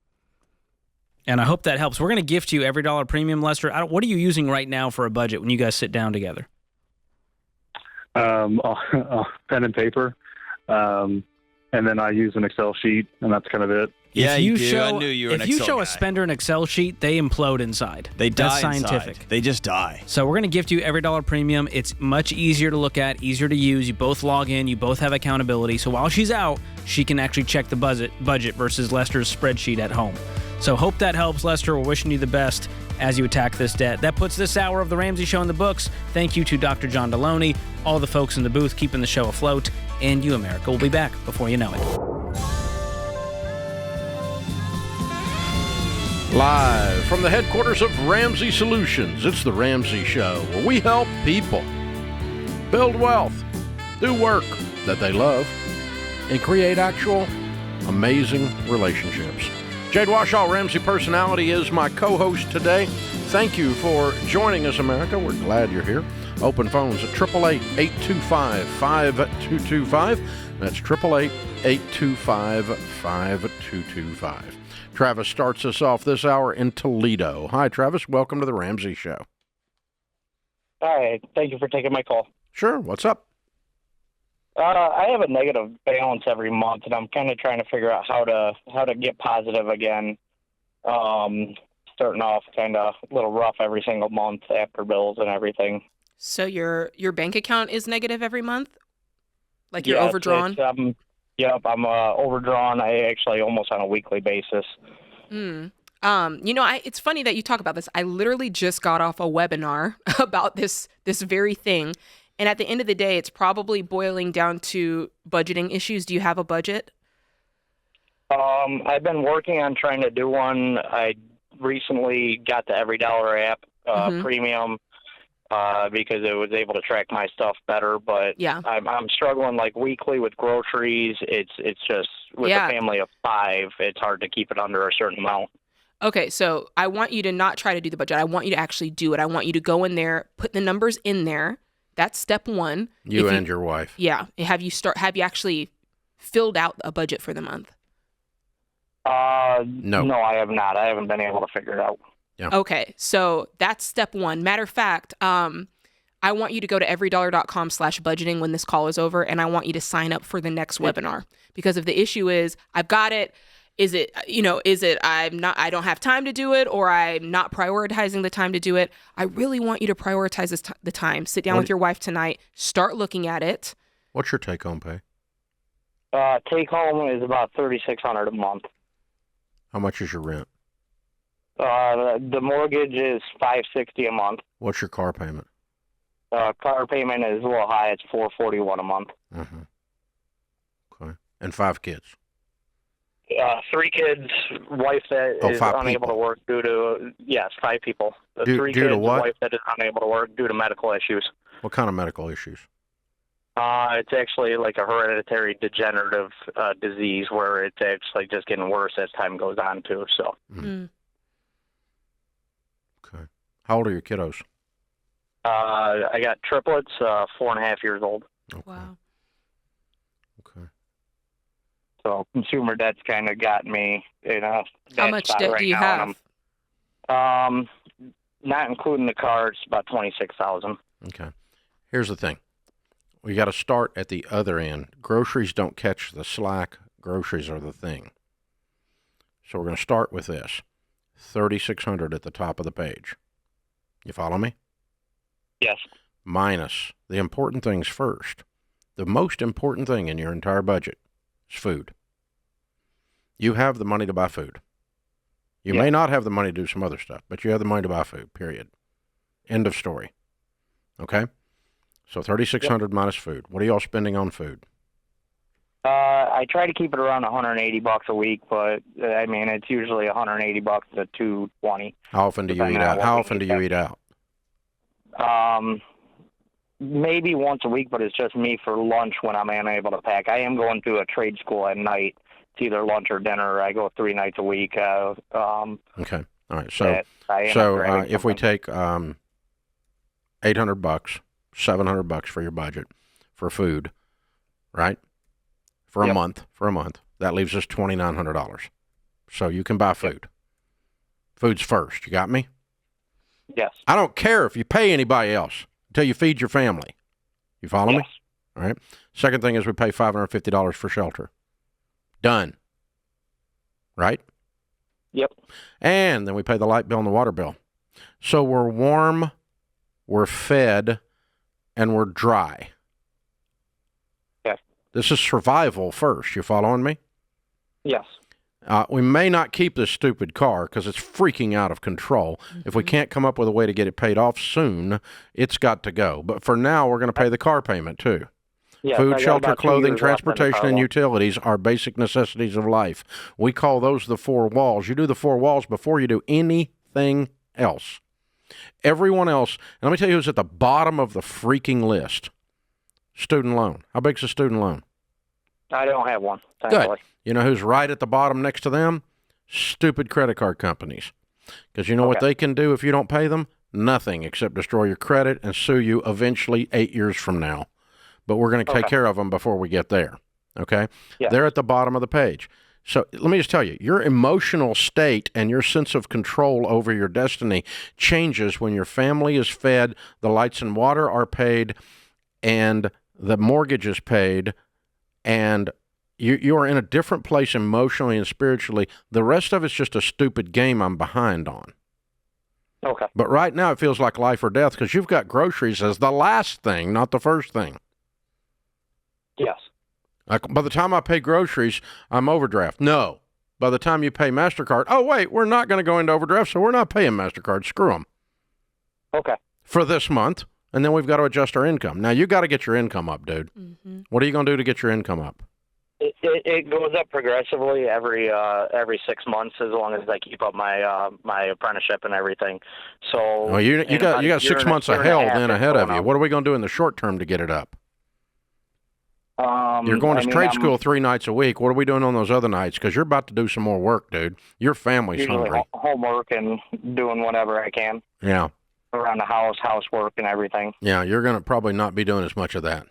Speaker 7: And I hope that helps. We're going to gift you every dollar premium, Lester. What are you using right now for a budget when you guys sit down together?
Speaker 8: Pen and paper. And then I use an Excel sheet, and that's kind of it.
Speaker 9: Yeah,
Speaker 7: if you
Speaker 9: do.
Speaker 7: show,
Speaker 9: I knew you were an
Speaker 7: If you
Speaker 9: Excel
Speaker 7: show
Speaker 9: guy.
Speaker 7: a spender an Excel sheet, they implode inside.
Speaker 9: They die
Speaker 7: That's scientific.
Speaker 9: inside. They just die.
Speaker 7: So we're going to gift you every dollar premium. It's much easier to look at, easier to use. You both log in. You both have accountability. So while she's out, she can actually check the budget versus Lester's spreadsheet at home. So hope that helps, Lester. We're wishing you the best as you attack this debt. That puts this hour of The Ramsey Show in the books. Thank you to Dr. John Deloney, all the folks in the booth keeping the show afloat, and you, America. We'll be back before you know it.
Speaker 1: Live from the headquarters of Ramsey Solutions, it's The Ramsey Show, where we help people build wealth, do work that they love, and create actual amazing relationships. Jade Warshaw, Ramsey Personality, is my co-host today. Thank you for joining us, America. We're glad you're here. Open phones at 888-825-5225. That's 888-825-5225. Travis starts us off this hour in Toledo. Hi, Travis. Welcome to the Ramsey Show.
Speaker 10: Hi. Thank you for taking my call.
Speaker 1: Sure. What's up?
Speaker 10: I have a negative balance every month, and I'm kind of trying to figure out how to get positive again. Starting off kind of a little rough every single month after bills and everything.
Speaker 3: So your bank account is negative every month? Like you're overdrawn?
Speaker 10: Yep, I'm overdrawn. I actually almost on a weekly basis.
Speaker 3: It's funny that you talk about this. I literally just got off a webinar about this very thing. And at the end of the day, it's probably boiling down to budgeting issues. Do you have a budget?
Speaker 10: I've been working on trying to do one. I recently got the Every Dollar app premium because it was able to track my stuff better. But
Speaker 3: yeah.
Speaker 10: I'm struggling like weekly with groceries. It's just with a family of 5, it's hard to keep it under a certain amount.
Speaker 3: Okay, so I want you to not try to do the budget. I want you to actually do it. I want you to go in there, put the numbers in there. That's step 1.
Speaker 1: You and your wife.
Speaker 3: Yeah. Have you actually filled out a budget for the month?
Speaker 10: No, I have not. I haven't been able to figure it out.
Speaker 1: Yeah.
Speaker 3: Okay, so that's step 1. Matter of fact, I want you to go to everydollar.com/budgeting when this call is over, and I want you to sign up for the next webinar. Because if the issue is, I've got it, is it I don't have time to do it, or I'm not prioritizing the time to do it, I really want you to prioritize the time. Sit down with your wife tonight, start looking at it.
Speaker 1: What's your take-home pay?
Speaker 10: Take home is about $3,600 a month.
Speaker 1: How much is your rent?
Speaker 10: The mortgage is $560 a month.
Speaker 1: What's your car payment?
Speaker 10: Car payment is a little high. It's $441 a month.
Speaker 1: Mm-hmm. Okay. And 5 kids?
Speaker 10: 3 kids. Wife that is unable to work due to 5 people. 3 kids.
Speaker 1: To what?
Speaker 10: Wife that is unable to work due to medical issues.
Speaker 1: What kind of medical issues?
Speaker 10: It's actually like a hereditary degenerative disease where it's actually just getting worse as time goes on too. So.
Speaker 1: Okay. How old are your kiddos?
Speaker 10: I got triplets, 4.5 years old.
Speaker 1: Okay.
Speaker 3: Wow.
Speaker 1: Okay.
Speaker 10: So consumer debt's kind of got me in a
Speaker 3: How much debt do you have?
Speaker 10: Not including the car, it's about $26,000.
Speaker 1: Okay. Here's the thing. We got to start at the other end. Groceries don't catch the slack. Groceries are the thing. So we're going to start with this. $3,600 at the top of the page. You follow me?
Speaker 10: Yes.
Speaker 1: Minus the important things first. The most important thing in your entire budget is food. You have the money to buy food. You may not have the money to do some other stuff, but you have the money to buy food, period. End of story. Okay? So $3,600 minus food. What are y'all spending on food?
Speaker 10: I try to keep it around $180 a week, but I mean it's usually $180 to $220.
Speaker 1: How often do you eat out? How often do you eat out?
Speaker 10: maybe once a week, but it's just me for lunch when I'm unable to pack. I am going to a trade school at night. It's either lunch or dinner. I go 3 nights a week.
Speaker 1: Okay. All right. So if we take $800, $700 for your budget for food, right? For a month, that leaves us $2,900. So you can buy food. Food's first. You got me?
Speaker 10: Yes.
Speaker 1: I don't care if you pay anybody else until you feed your family. You follow me? All right. Second thing is we pay $550 for shelter. Done. Right?
Speaker 10: Yep.
Speaker 1: And then we pay the light bill and the water bill. So we're warm, we're fed, and we're dry.
Speaker 10: Yes.
Speaker 1: This is survival first. You following me?
Speaker 10: Yes.
Speaker 1: We may not keep this stupid car because it's freaking out of control. Mm-hmm. If we can't come up with a way to get it paid off soon, it's got to go. But for now, we're going to pay the car payment too.
Speaker 10: Yes,
Speaker 1: food, shelter, clothing, transportation, and utilities are basic necessities of life. We call those the 4 walls. You do the 4 walls before you do anything else. Everyone else, and let me tell you who's at the bottom of the freaking list. Student loan. How big's a student loan?
Speaker 10: I don't have one, thankfully.
Speaker 1: Good. You know who's right at the bottom next to them? Stupid credit card companies. Because you know what they can do if you don't pay them? Nothing except destroy your credit and sue you eventually 8 years from now. But we're going to take care of them before we get there. Okay? Yes. They're at the bottom of the page. So let me just tell you, your emotional state and your sense of control over your destiny changes when your family is fed, the lights and water are paid, and the mortgage is paid, and you are in a different place emotionally and spiritually. The rest of it's just a stupid game I'm behind on.
Speaker 10: Okay.
Speaker 1: But right now it feels like life or death because you've got groceries as the last thing, not the first thing.
Speaker 10: Yes.
Speaker 1: Like by the time I pay groceries, I'm overdraft. No. By the time you pay MasterCard, oh, wait, we're not going to go into overdraft, so we're not paying MasterCard. Screw them.
Speaker 10: Okay.
Speaker 1: For this month, and then we've got to adjust our income. Now, you got to get your income up, dude. Mm-hmm. What are you going to do to get your income up?
Speaker 10: It goes up progressively every 6 months as long as I keep up my my apprenticeship and everything. So
Speaker 1: well, you got 6 months of hell then ahead of you. What are we going to do in the short term to get it up? You're going to trade school 3 nights a week. What are we doing on those other nights? Because you're about to do some more work, dude. Your family's hungry.
Speaker 10: Homework and doing whatever I can.
Speaker 1: Yeah.
Speaker 10: Around the house, housework and everything.
Speaker 1: Yeah, you're going to probably not be doing as much of that.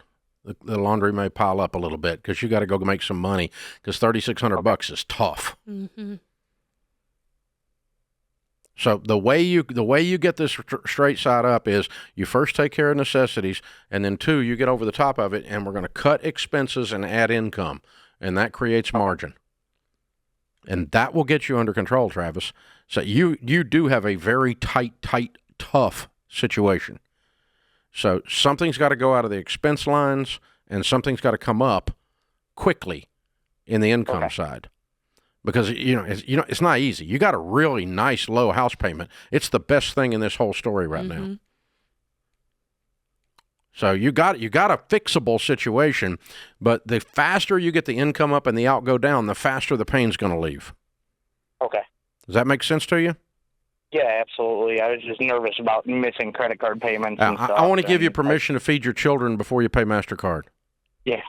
Speaker 1: The laundry may pile up a little bit because you got to go make some money because $3,600 is tough. Mm-hmm. So the way you get this straight side up is you first take care of necessities, and then 2, you get over the top of it, and we're going to cut expenses and add income, and that creates margin. And that will get you under control, Travis. So you do have a very tight, tough situation. So something's got to go out of the expense lines, and something's got to come up quickly in the income side. Because it's not easy. You got a really nice low house payment. It's the best thing in this whole story right now. So you got a fixable situation, but the faster you get the income up and the out go down, the faster the pain's going to leave.
Speaker 10: Okay.
Speaker 1: Does that make sense to you?
Speaker 10: Yeah, absolutely. I was just nervous about missing credit card payments and stuff.
Speaker 1: I want to give you permission to feed your children before you pay MasterCard.
Speaker 10: Yeah.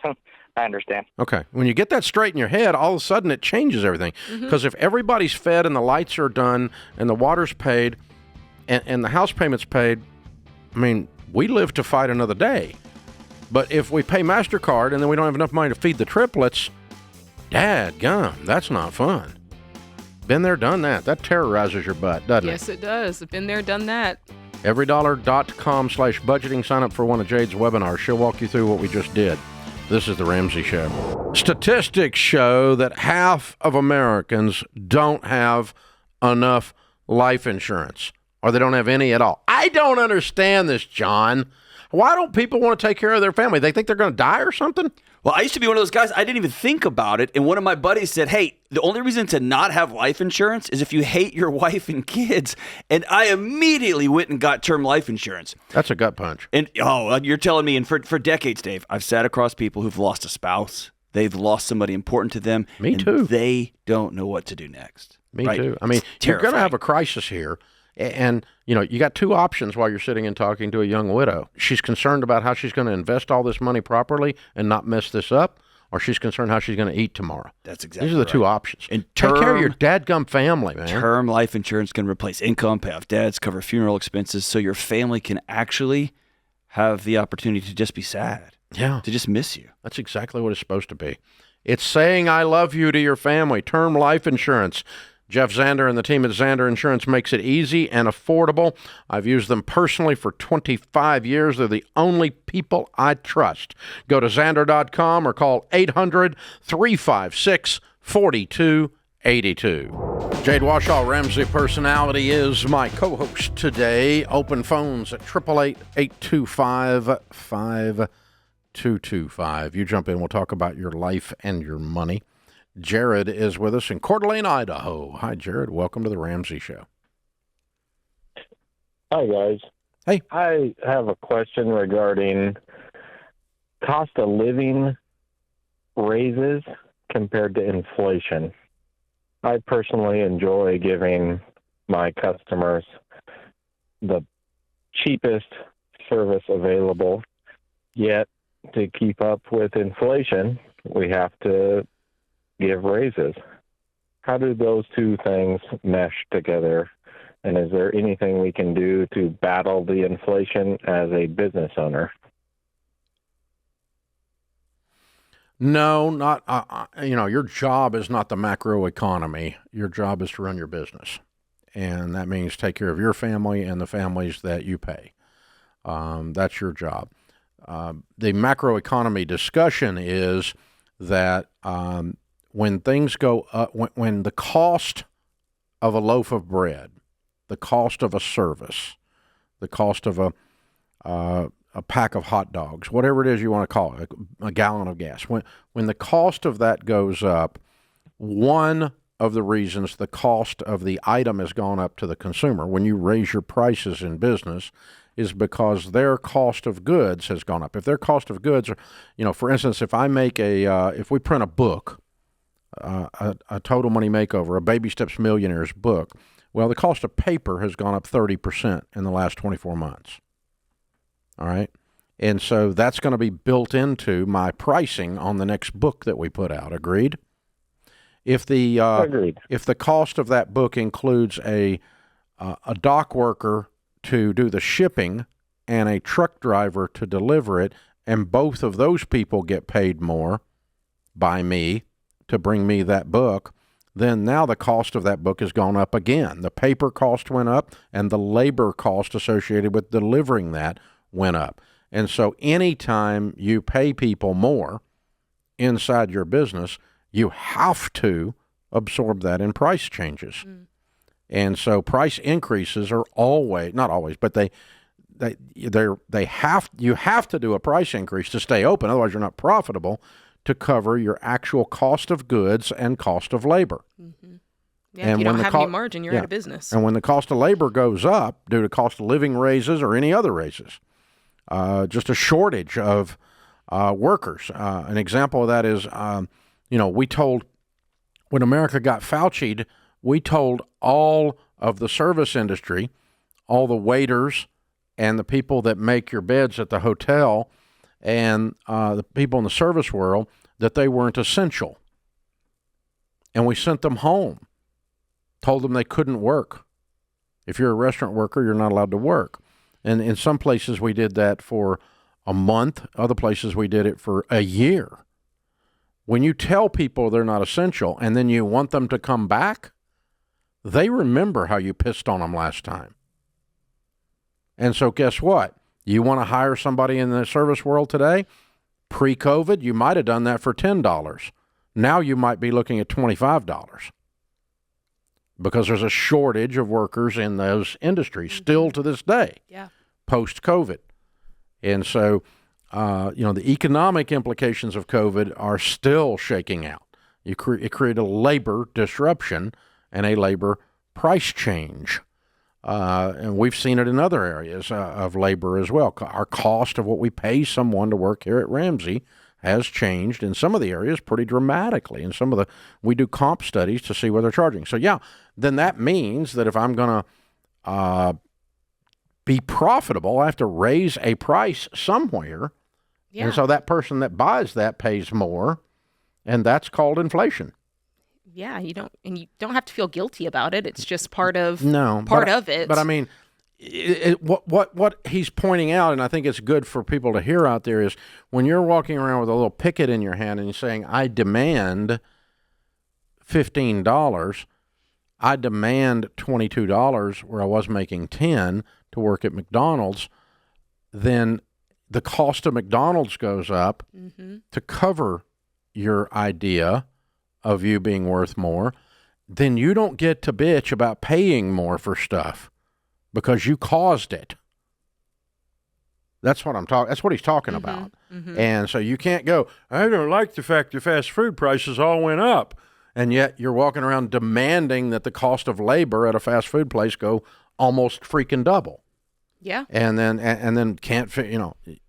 Speaker 10: I understand.
Speaker 1: Okay. When you get that straight in your head, all of a sudden it changes everything. Because if everybody's fed and the lights are done and the water's paid and the house payment's paid, I mean, we live to fight another day. But if we pay MasterCard and then we don't have enough money to feed the triplets, dadgum, that's not fun. Been there, done that. That terrorizes your butt, doesn't it?
Speaker 3: Yes, it does. Been there, done that.
Speaker 1: everydollar.com/budgeting. Sign up for one of Jade's webinars. She'll walk you through what we just did. This is The Ramsey Show. Statistics show that half of Americans don't have enough life insurance, or they don't have any at all. I don't understand this, John. Why don't people want to take care of their family? They think they're going to die or something?
Speaker 11: Well, I used to be one of those guys, I didn't even think about it. And one of my buddies said, hey, the only reason to not have life insurance is if you hate your wife and kids. And I immediately went and got term life insurance.
Speaker 1: That's a gut punch.
Speaker 11: And, you're telling me, and for decades, Dave, I've sat across people who've lost a spouse. They've lost somebody important to them.
Speaker 1: Me too.
Speaker 11: They don't know what to do next.
Speaker 1: Me too. I mean, you're going to have a crisis here. And, you got two options while you're sitting and talking to a young widow. She's concerned about how she's going to invest all this money properly and not mess this up, or she's concerned how she's going to eat tomorrow.
Speaker 11: That's exactly
Speaker 1: These are the two options. And take care of your dadgum family, man.
Speaker 11: Term life insurance can replace income, pay off debts, cover funeral expenses, so your family can actually have the opportunity to just be sad.
Speaker 1: Yeah.
Speaker 11: To just miss you.
Speaker 1: That's exactly what it's supposed to be. It's saying I love you to your family. Term life insurance. Jeff Zander and the team at Zander Insurance makes it easy and affordable. I've used them personally for 25 years. They're the only people I trust. Go to Zander.com or call 800-356-4282. Jade Warshaw, Ramsey Personality, is my co-host today. Open phones at 888-825-5225. You jump in. We'll talk about your life and your money. Jared is with us in Coeur d'Alene, Idaho. Hi, Jared. Welcome to the Ramsey Show.
Speaker 12: Hi, guys.
Speaker 1: Hey.
Speaker 12: I have a question regarding cost of living raises compared to inflation. I personally enjoy giving my customers the cheapest service available, yet to keep up with inflation, we have to give raises. How do those two things mesh together? And is there anything we can do to battle the inflation as a business owner?
Speaker 1: No, not, your job is not the macroeconomy. Your job is to run your business. And that means take care of your family and the families that you pay. That's your job. The macroeconomy discussion is that when things go up, when the cost of a loaf of bread, the cost of a service, the cost of a pack of hot dogs, whatever it is you want to call it, a gallon of gas, when the cost of that goes up, one of the reasons the cost of the item has gone up to the consumer when you raise your prices in business is because their cost of goods has gone up. If their cost of goods are, for instance, if I make if we print a book, a Total Money Makeover, a Baby Steps Millionaires book, well, the cost of paper has gone up 30% in the last 24 months. All right? And so that's going to be built into my pricing on the next book that we put out. Agreed? If the cost of that book includes a dock worker to do the shipping and a truck driver to deliver it, and both of those people get paid more by me to bring me that book, then now the cost of that book has gone up again. The paper cost went up, and the labor cost associated with delivering that went up. And so anytime you pay people more inside your business, you have to absorb that in price changes. And so price increases are always, not always, but you have to do a price increase to stay open. Otherwise, you're not profitable, to cover your actual cost of goods and cost of labor.
Speaker 3: Mm-hmm. Yeah, and if you don't have any margin, you're out of business.
Speaker 1: And when the cost of labor goes up due to cost of living raises or any other raises, just a shortage of workers. An example of that is, we told, when America got Fauci'd, we told all of the service industry, all the waiters and the people that make your beds at the hotel and the people in the service world, that they weren't essential. And we sent them home, told them they couldn't work. If you're a restaurant worker, you're not allowed to work. And in some places we did that for a month. Other places we did it for a year. When you tell people they're not essential and then you want them to come back, they remember how you pissed on them last time. And so guess what? You want to hire somebody in the service world today? Pre-COVID, you might have done that for $10. Now you might be looking at $25 because there's a shortage of workers in those industries still to this day, post-COVID. And so, the economic implications of COVID are still shaking out. It created a labor disruption and a labor price change. And we've seen it in other areas of labor as well. Our cost of what we pay someone to work here at Ramsey has changed in some of the areas pretty dramatically. We do comp studies to see what they're charging. So then that means that if I'm going to be profitable, I have to raise a price somewhere.
Speaker 3: Yeah.
Speaker 1: And so that person that buys that pays more, and that's called inflation.
Speaker 3: Yeah, you don't have to feel guilty about it. It's just part of it.
Speaker 1: But I mean, what he's pointing out, and I think it's good for people to hear out there, is when you're walking around with a little picket in your hand and you're saying, I demand $15, I demand $22 where I was making $10 to work at McDonald's, then the cost of McDonald's goes up to cover your idea of you being worth more. Then you don't get to bitch about paying more for stuff because you caused it. That's what I'm talking. That's what he's talking about. And so you can't go, I don't like the fact that fast food prices all went up, and yet you're walking around demanding that the cost of labor at a fast food place go almost freaking double.
Speaker 3: Yeah.
Speaker 1: And then can't fit,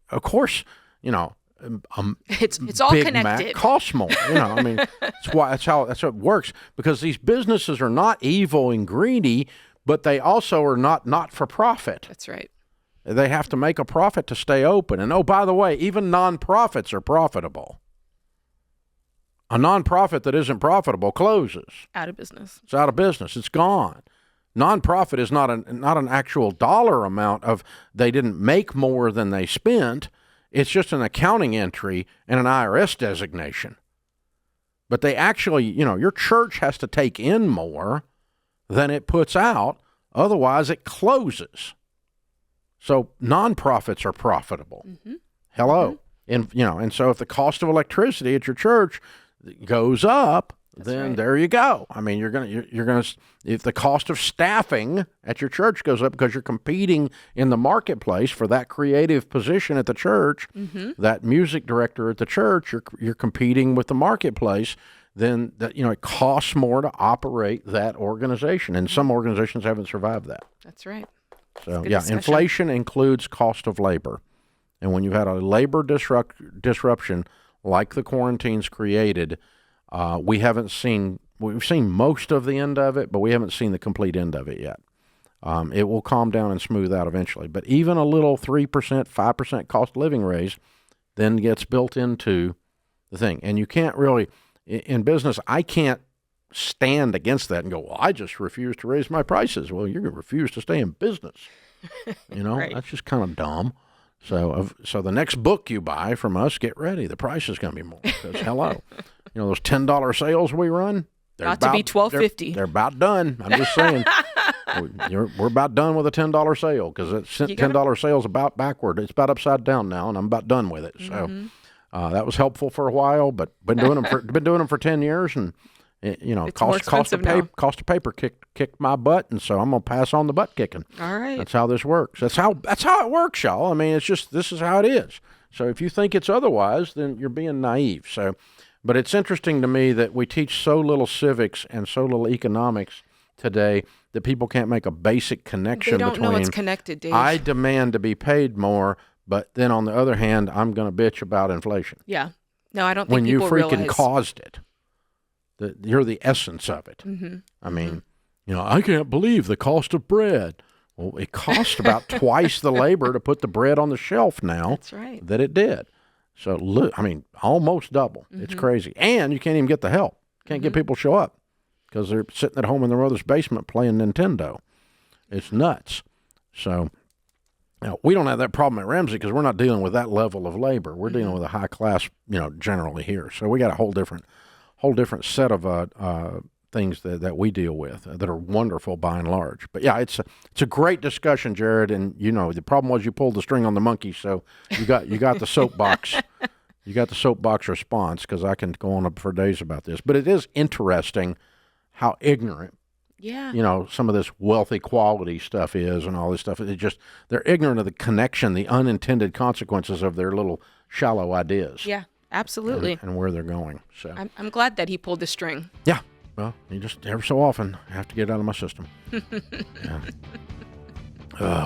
Speaker 1: of course,
Speaker 3: it's all
Speaker 1: Big
Speaker 3: connected.
Speaker 1: Mac costs more. I mean, that's how it works, because these businesses are not evil and greedy, but they also are not for profit.
Speaker 3: That's right.
Speaker 1: They have to make a profit to stay open. And by the way, even nonprofits are profitable. A nonprofit that isn't profitable closes.
Speaker 3: Out of business.
Speaker 1: It's out of business. It's gone. Nonprofit is not an actual dollar amount of they didn't make more than they spent. It's just an accounting entry and an IRS designation. But they actually, your church has to take in more than it puts out. Otherwise, it closes. So nonprofits are profitable. Hello. And so if the cost of electricity at your church goes up, then there you go. I mean, you're gonna if the cost of staffing at your church goes up because you're competing in the marketplace for that creative position at the church, that music director at the church, you're competing with the marketplace. Then it costs more to operate that organization, and some organizations haven't survived that.
Speaker 3: That's right.
Speaker 1: So inflation includes cost of labor, and when you've had a labor disruption like the quarantines created. We've seen most of the end of it, but we haven't seen the complete end of it yet. It will calm down and smooth out eventually. But even a little 3%, 5% cost of living raise then gets built into the thing. And you can't really, in business, I can't stand against that and go, well, I just refuse to raise my prices. Well, you're going to refuse to stay in business.
Speaker 3: Right.
Speaker 1: That's just kind of dumb. So the next book you buy from us, get ready. The price is going to be more. Because hello, those $10 sales we run.
Speaker 3: Not to be $12.50.
Speaker 1: They're about done. I'm just saying, we're about done with a $10 sale because that $10 sale is about backward. It's about upside down now, and I'm about done with it. So that was helpful for a while, but been doing them for 10 years, and cost of paper kicked my butt, and so I'm gonna pass on the butt kicking.
Speaker 3: All right.
Speaker 1: That's how this works. That's how it works, y'all. I mean, this is how it is. So if you think it's otherwise, then you're being naive. So, but it's interesting to me that we teach so little civics and so little economics today that people can't make a basic connection between.
Speaker 3: They don't know it's connected, Dave.
Speaker 1: I demand to be paid more, but then on the other hand, I'm going to bitch about inflation.
Speaker 3: Yeah. No, I don't think
Speaker 1: when
Speaker 3: people
Speaker 1: you freaking
Speaker 3: realize.
Speaker 1: Caused it. You're the essence of it. I mean, I can't believe the cost of bread. Well, it cost about twice the labor to put the bread on the shelf now.
Speaker 3: That's right.
Speaker 1: That it did. So, look, I mean, almost double. It's crazy. And you can't even get the help. Can't get people to show up because they're sitting at home in their mother's basement playing Nintendo. It's nuts. So, we don't have that problem at Ramsey because we're not dealing with that level of labor. We're dealing with a high class, generally here. So we got a whole different set of things that we deal with that are wonderful by and large. But yeah, it's a great discussion, Jared. And the problem was you pulled the string on the monkey, so you got the soapbox. You got the soapbox response, because I can go on for days about this. But it is interesting how ignorant, some of this wealth equality stuff is, and all this stuff. They're ignorant of the connection, the unintended consequences of their little shallow ideas.
Speaker 3: Yeah. Absolutely.
Speaker 1: And where they're going. So
Speaker 3: I'm glad that he pulled the string.
Speaker 1: Yeah. Well, you just every so often have to get it out of my system.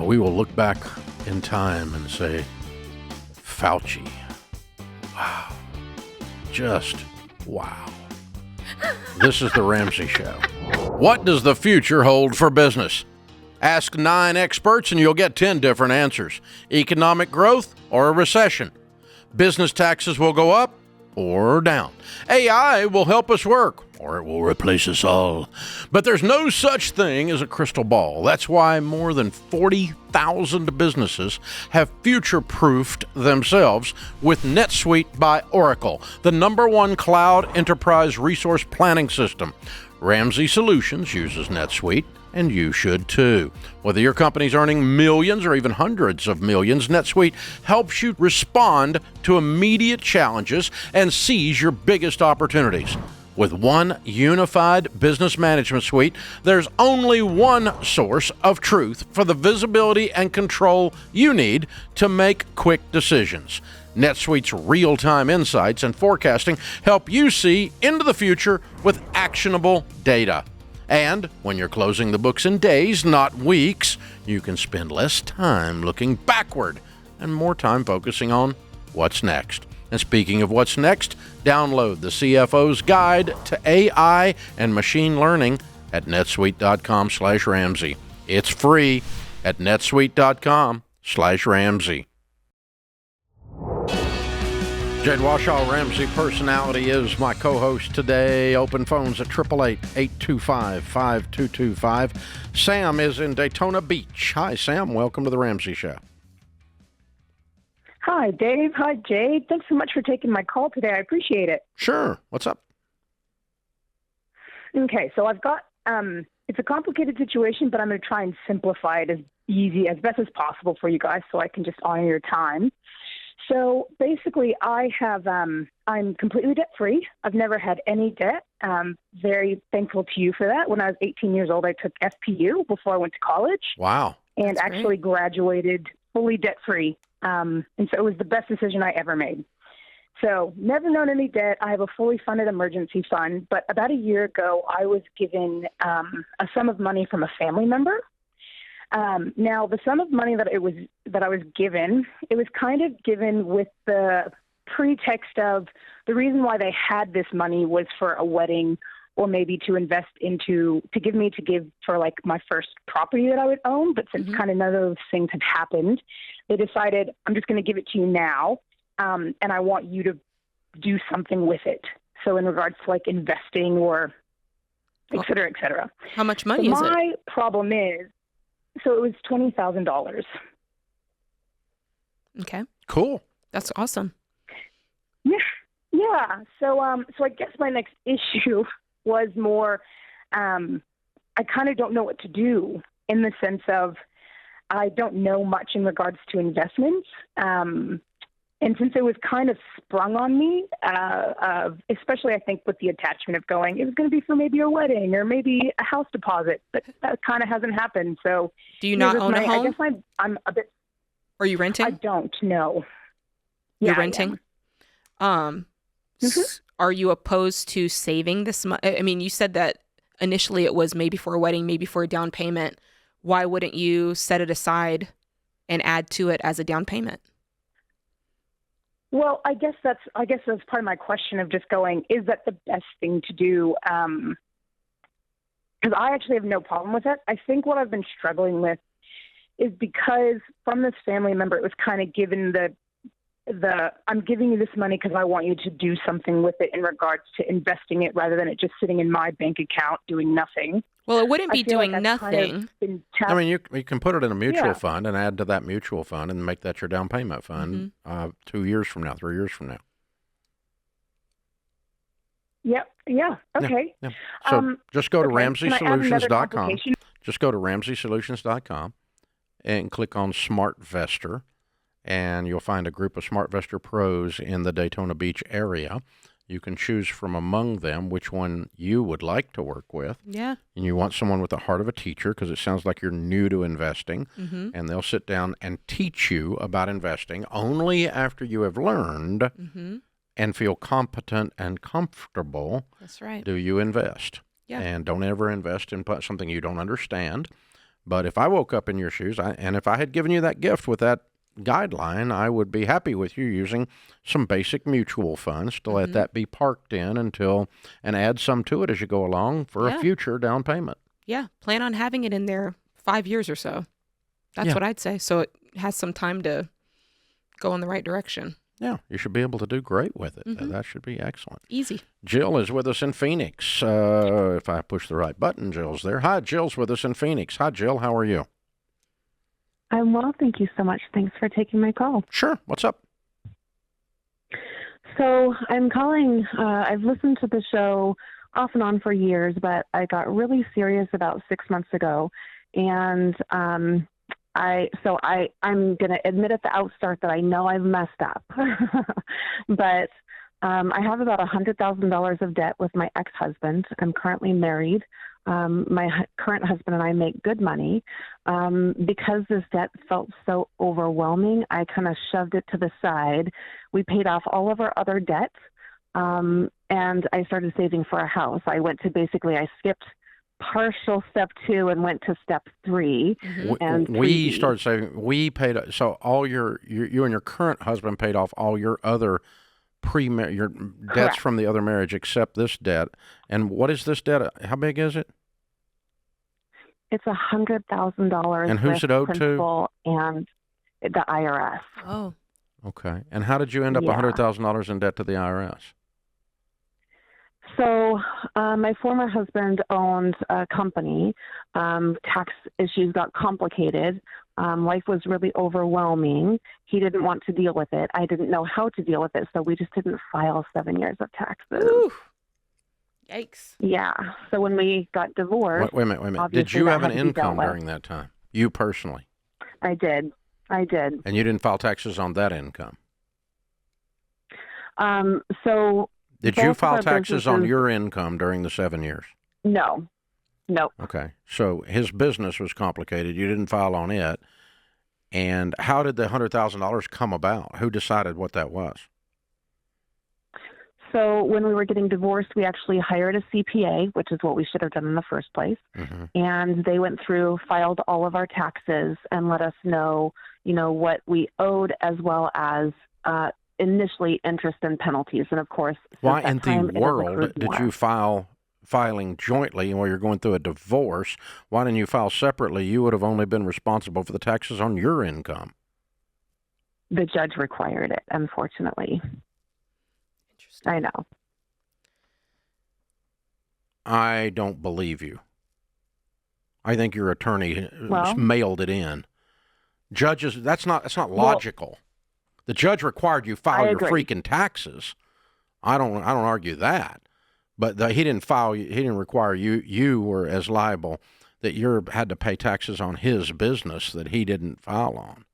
Speaker 1: We will look back in time and say, Fauci. Wow. Just wow. This is the Ramsey Show. What does the future hold for business? Ask 9 experts and you'll get 10 different answers. Economic growth or a recession. Business taxes will go up or down. AI will help us work, or it will replace us all. But there's no such thing as a crystal ball. That's why more than 40,000 businesses have future-proofed themselves with NetSuite by Oracle, the #1 cloud enterprise resource planning system. Ramsey Solutions uses NetSuite, and you should too. Whether your company's earning millions or even hundreds of millions, NetSuite helps you respond to immediate challenges and seize your biggest opportunities. With one unified business management suite, there's only one source of truth for the visibility and control you need to make quick decisions. NetSuite's real-time insights and forecasting help you see into the future with actionable data. And when you're closing the books in days, not weeks, you can spend less time looking backward and more time focusing on what's next. And speaking of what's next, download the CFO's Guide to AI and Machine Learning at netsuite.com/Ramsey. It's free at netsuite.com/Ramsey. Jade Warshaw, Ramsey Personality, is my co-host today. Open phones at 888-825-5225. Sam is in Daytona Beach. Hi, Sam. Welcome to the Ramsey Show.
Speaker 13: Hi, Dave. Hi, Jade. Thanks so much for taking my call today. I appreciate it.
Speaker 1: Sure. What's up?
Speaker 13: Okay, so I've got, it's a complicated situation, but I'm going to try and simplify it as best as possible for you guys so I can just honor your time. So basically, I'm completely debt-free. I've never had any debt. Very thankful to you for that. When I was 18 years old, I took FPU before I went to college.
Speaker 1: Wow.
Speaker 13: And actually graduated fully debt-free. And so it was the best decision I ever made. So never known any debt. I have a fully funded emergency fund. But about a year ago, I was given a sum of money from a family member. Now, the sum of money that I was given, it was kind of given with the pretext of the reason why they had this money was for a wedding or maybe to invest into, to give for like my first property that I would own. But since kind of none of those things had happened, they decided, I'm just going to give it to you now. And I want you to do something with it. So in regards to like investing or et cetera, et cetera.
Speaker 3: How much money is it?
Speaker 13: My problem is, so it was $20,000.
Speaker 3: Okay.
Speaker 1: Cool.
Speaker 3: That's awesome.
Speaker 13: Yeah. So I guess my next issue was more, I kind of don't know what to do in the sense of I don't know much in regards to investments. And since it was kind of sprung on me, especially I think with the attachment of going, it was going to be for maybe a wedding or maybe a house deposit, but that kind of hasn't happened. So
Speaker 3: do you not own a home?
Speaker 13: I guess I'm a bit.
Speaker 3: Are you renting?
Speaker 13: I don't know.
Speaker 3: You're renting? Are you opposed to saving this money? I mean, you said that initially it was maybe for a wedding, maybe for a down payment. Why wouldn't you set it aside and add to it as a down payment?
Speaker 13: Well, I guess that's part of my question of just going, is that the best thing to do? Because I actually have no problem with it. I think what I've been struggling with is because from this family member, it was kind of given the I'm giving you this money because I want you to do something with it in regards to investing it rather than it just sitting in my bank account doing nothing.
Speaker 3: Well, it wouldn't be doing nothing.
Speaker 1: I mean, you can put it in a mutual fund and add to that mutual fund and make that your down payment fund 2 years from now, 3 years from now.
Speaker 13: Yep. Yeah. Okay.
Speaker 1: Yeah. So just go to RamseySolutions.com. Just go to RamseySolutions.com and click on SmartVestor, and you'll find a group of SmartVestor pros in the Daytona Beach area. You can choose from among them which one you would like to work with.
Speaker 3: Yeah.
Speaker 1: And you want someone with the heart of a teacher because it sounds like you're new to investing. And they'll sit down and teach you about investing only after you have learned and feel competent and comfortable.
Speaker 3: That's right.
Speaker 1: Do you invest?
Speaker 3: Yeah.
Speaker 1: And don't ever invest in something you don't understand. But if I woke up in your shoes, and if I had given you that gift with that guideline, I would be happy with you using some basic mutual funds to let that be parked in and add some to it as you go along for a future down payment.
Speaker 3: Yeah. Plan on having it in there 5 years or so. That's what I'd say. So it has some time to go in the right direction.
Speaker 1: Yeah, you should be able to do great with it. That should be excellent.
Speaker 3: Easy. Jill
Speaker 1: is with us in Phoenix. If I push the right button, Jill's there. Hi, Jill's with us in Phoenix. Hi, Jill. How are you?
Speaker 14: I'm well, thank you so much. Thanks for taking my call.
Speaker 1: Sure. What's up?
Speaker 14: So I'm calling. I've listened to the show off and on for years, but I got really serious about 6 months ago, and I'm going to admit at the outstart that I know I've messed up, but I have about $100,000 of debt with my ex-husband. I'm currently married. My current husband and I make good money. Because this debt felt so overwhelming, I kind of shoved it to the side. We paid off all of our other debt, and I started saving for a house. I skipped partial step 2 and went to step 3. And
Speaker 1: we started saving. We paid. So all you and your current husband paid off all your other your debts
Speaker 14: Correct.
Speaker 1: from the other marriage, except this debt. And what is this debt? How big is it?
Speaker 14: It's $100,000.
Speaker 1: And who's it owed
Speaker 14: to? And the IRS.
Speaker 3: Oh.
Speaker 1: Okay. And how did you end up $100,000 in debt to the IRS?
Speaker 14: So my former husband owned a company. Tax issues got complicated. Life was really overwhelming. He didn't want to deal with it. I didn't know how to deal with it, so we just didn't file 7 years of taxes.
Speaker 3: Ooh. Yikes.
Speaker 14: Yeah. So when we got divorced...
Speaker 1: Wait a minute. Did you have an income during that time? You personally?
Speaker 14: I did.
Speaker 1: And you didn't file taxes on that income?
Speaker 14: So...
Speaker 1: Did you file taxes on your income during the 7 years?
Speaker 14: No. Nope.
Speaker 1: Okay. So his business was complicated. You didn't file on it. And how did the $100,000 come about? Who decided what that was?
Speaker 14: So when we were getting divorced, we actually hired a CPA, which is what we should have done in the first place. And they went through, filed all of our taxes, and let us know, what we owed, as well as initially interest and penalties. And of course,
Speaker 1: why in the world did you filing jointly while you're going through a divorce? Why didn't you file separately? You would have only been responsible for the taxes on your income.
Speaker 14: The judge required it, unfortunately. Interesting. I know.
Speaker 1: I don't believe you. I think your attorney mailed it in. Judges, that's not logical. The judge required you file your freaking taxes. I don't argue that, but he didn't require you were as liable that you had to pay taxes on his business that he didn't file on.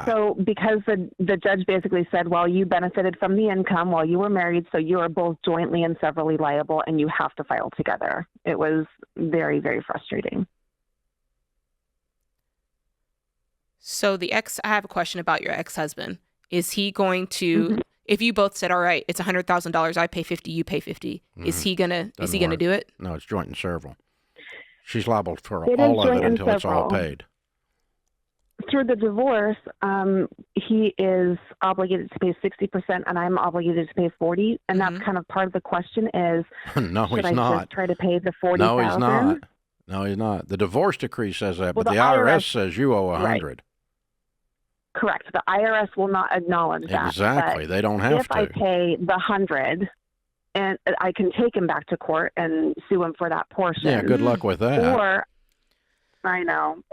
Speaker 14: So because the judge basically said, well, you benefited from the income while you were married, so you are both jointly and severally liable, and you have to file together. It was very, very frustrating.
Speaker 3: So I have a question about your ex-husband. Is he going to, if you both said, all right, it's $100,000, I pay 50, you pay 50, is he gonna do it?
Speaker 1: No, it's joint and several. She's liable for all of it until it's all paid.
Speaker 14: Through the divorce, he is obligated to pay 60%, and I'm obligated to pay 40%. And that's kind of part of the question is,
Speaker 1: no,
Speaker 14: should
Speaker 1: he's
Speaker 14: I
Speaker 1: not.
Speaker 14: just try to pay the $40,000?
Speaker 1: No, he's not. No, he's not. The divorce decree says that, but the IRS says you owe $100.
Speaker 14: Right. Correct. The IRS will not acknowledge that.
Speaker 1: Exactly. They don't have
Speaker 14: if
Speaker 1: to.
Speaker 14: I pay the $100, and I can take him back to court and sue him for that portion.
Speaker 1: Yeah, good luck with that.
Speaker 14: Or, I know.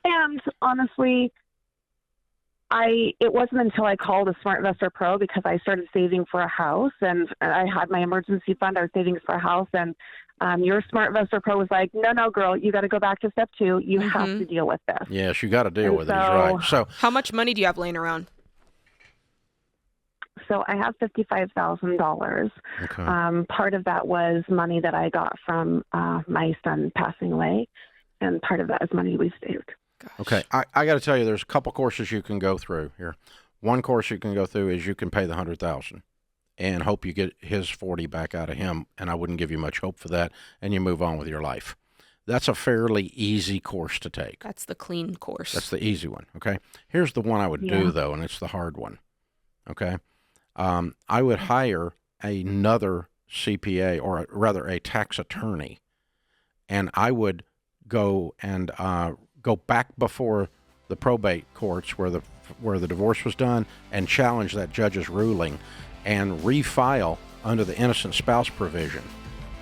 Speaker 14: And honestly, it wasn't until I called a Smart Investor Pro because I started saving for a house, and I had my emergency fund. I was saving for a house, and your Smart Investor Pro was like, no, girl, you got to go back to step 2. You have to deal with this.
Speaker 1: Yes, you got to deal with it. He's right. So,
Speaker 3: how much money do you have laying around?
Speaker 14: So I have $55,000.
Speaker 1: Okay.
Speaker 14: Part of that was money that I got from my son passing away, and part of that is money we saved.
Speaker 3: Gosh.
Speaker 1: Okay, I got to tell you, there's a couple courses you can go through here. One course you can go through is you can pay the $100,000 and hope you get his 40 back out of him, and I wouldn't give you much hope for that, and you move on with your life. That's a fairly easy course to take.
Speaker 3: That's the clean course.
Speaker 1: That's the easy one, okay? Here's the one I would do, though, and it's the hard one, okay? I would hire another CPA, or rather a tax attorney, and I would go and go back before the probate courts where the divorce was done and challenge that judge's ruling and refile under the innocent spouse provision,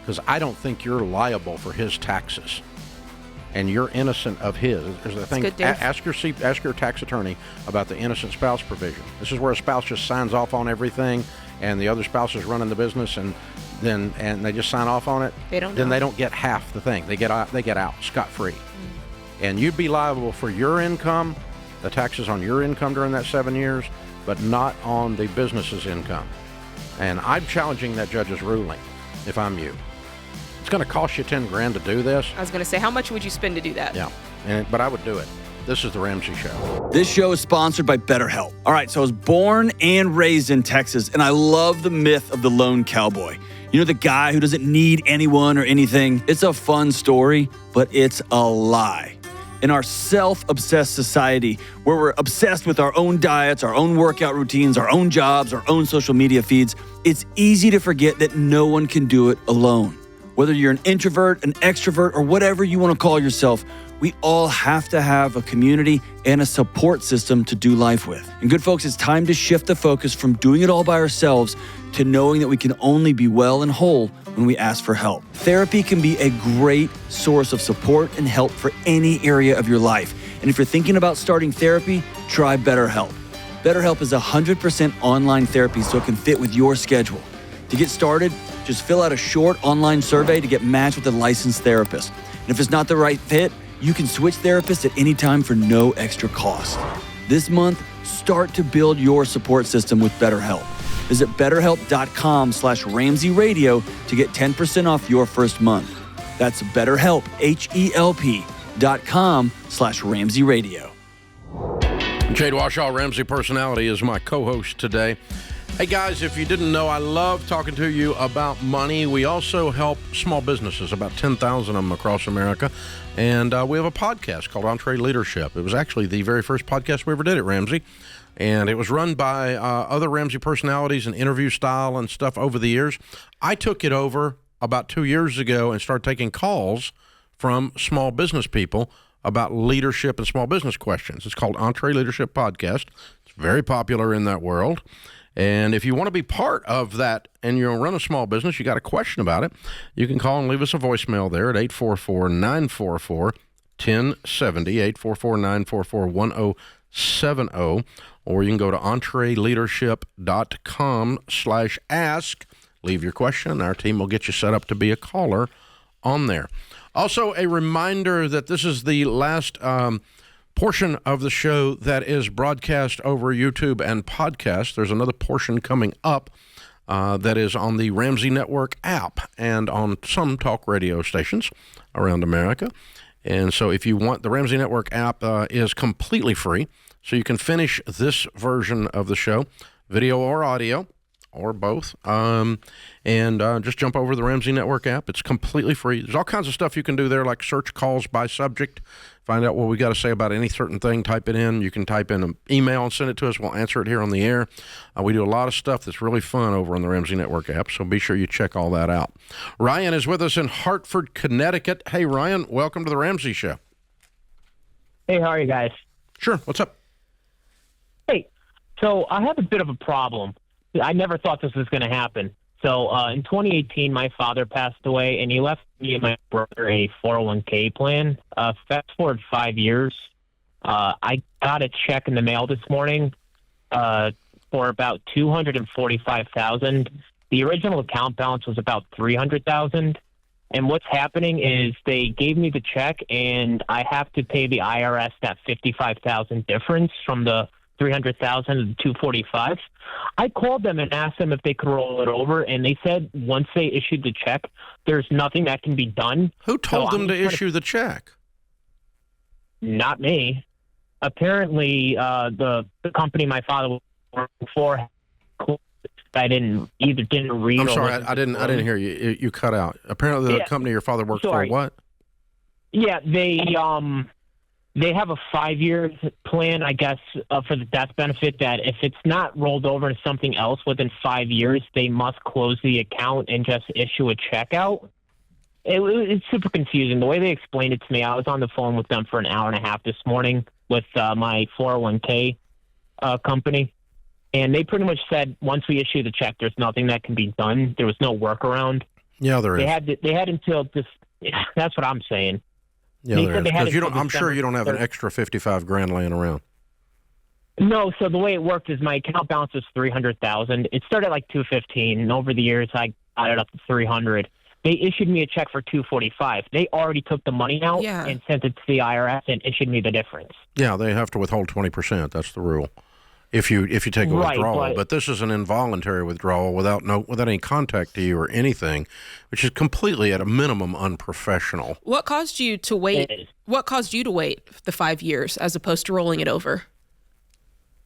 Speaker 1: because I don't think you're liable for his taxes, and you're innocent of his. There's the thing. Ask your tax attorney about the innocent spouse provision. This is where a spouse just signs off on everything, and the other spouse is running the business, and they just sign off on it. They don't get half the thing. They get out scot-free. And you'd be liable for your income, the taxes on your income during that 7 years, but not on the business's income. And I'm challenging that judge's ruling if I'm you. It's going to cost you $10,000 to do this.
Speaker 3: I was going to say, how much would you spend to do that?
Speaker 1: Yeah, but I would do it. This is the Ramsey Show.
Speaker 11: This show is sponsored by BetterHelp. All right, so I was born and raised in Texas, and I love the myth of the lone cowboy. You know, the guy who doesn't need anyone or anything. It's a fun story, but it's a lie. In our self-obsessed society, where we're obsessed with our own diets, our own workout routines, our own jobs, our own social media feeds, it's easy to forget that no one can do it alone. Whether you're an introvert, an extrovert, or whatever you want to call yourself, we all have to have a community and a support system to do life with. And good folks, it's time to shift the focus from doing it all by ourselves to knowing that we can only be well and whole when we ask for help. Therapy can be a great source of support and help for any area of your life. And if you're thinking about starting therapy, try BetterHelp. BetterHelp is 100% online therapy, so it can fit with your schedule. To get started, just fill out a short online survey to get matched with a licensed therapist. And if it's not the right fit, you can switch therapists at any time for no extra cost. This month, start to build your support system with BetterHelp. Visit BetterHelp.com/Ramsey Radio to get 10% off your first month. That's BetterHelp, HELP.com/Ramsey Radio.
Speaker 1: Jade Warshaw, Ramsey Personality, is my co-host today. Hey guys, if you didn't know, I love talking to you about money. We also help small businesses, about 10,000 of them across America. And we have a podcast called EntreLeadership. It was actually the very first podcast we ever did at Ramsey. And it was run by other Ramsey personalities and interview style and stuff over the years. I took it over about 2 years ago and started taking calls from small business people about leadership and small business questions. It's called EntreLeadership Podcast. It's very popular in that world. And if you want to be part of that and you run a small business, you got a question about it, you can call and leave us a voicemail there at 844-944-1070, 844-944-1070, or you can go to EntreLeadership.com/ask. Leave your question, and our team will get you set up to be a caller on there. Also, a reminder that this is the last portion of the show that is broadcast over YouTube and podcast. There's another portion coming up that is on the Ramsey Network app and on some talk radio stations around America. And so if you want, the Ramsey Network app is completely free, so you can finish this version of the show, video or audio, or both, and just jump over the Ramsey Network app. It's completely free. There's all kinds of stuff you can do there, like search calls by subject, find out what we got to say about any certain thing, type it in. You can type in an email and send it to us. We'll answer it here on the air. We do a lot of stuff that's really fun over on the Ramsey Network app, so be sure you check all that out. Ryan is with us in Hartford, Connecticut. Hey, Ryan, welcome to the Ramsey Show.
Speaker 15: Hey, how are you guys?
Speaker 1: Sure, what's up?
Speaker 15: Hey, so I have a bit of a problem. I never thought this was going to happen. So in 2018, my father passed away, and he left me and my brother a 401k plan. Fast forward 5 years, I got a check in the mail this morning for about $245,000. The original account balance was about $300,000. And what's happening is they gave me the check, and I have to pay the IRS that $55,000 difference from the $300,000 to the $245,000. I called them and asked them if they could roll it over, and they said once they issued the check, there's nothing that can be done.
Speaker 1: Who told them to issue the check?
Speaker 15: Not me. Apparently, the company my father was working for, I didn't read.
Speaker 1: I'm sorry, I didn't hear you. You cut out. Apparently, the company your father worked for, what?
Speaker 15: Yeah, they have a 5-year plan, I guess, for the death benefit, that if it's not rolled over to something else within 5 years, they must close the account and just issue a check out. It's super confusing. The way they explained it to me, I was on the phone with them for an hour and a half this morning with my 401k company. And they pretty much said, once we issue the check, there's nothing that can be done. There was no workaround.
Speaker 1: Yeah, there is.
Speaker 15: They had until this. That's what I'm saying.
Speaker 1: Yeah, there is. Because I'm sure you don't have an extra $55,000 laying around.
Speaker 15: No, so the way it worked is my account balance was $300,000. It started at like $215, and over the years I got it up to $300. They issued me a check for $245. They already took the money out and sent it to the IRS and issued me the difference.
Speaker 1: Yeah, they have to withhold 20%. That's the rule. If you take a withdrawal, but this is an involuntary withdrawal without any contact to you or anything, which is completely at a minimum unprofessional.
Speaker 3: What caused you to wait? What caused you to wait the 5 years as opposed to rolling it over?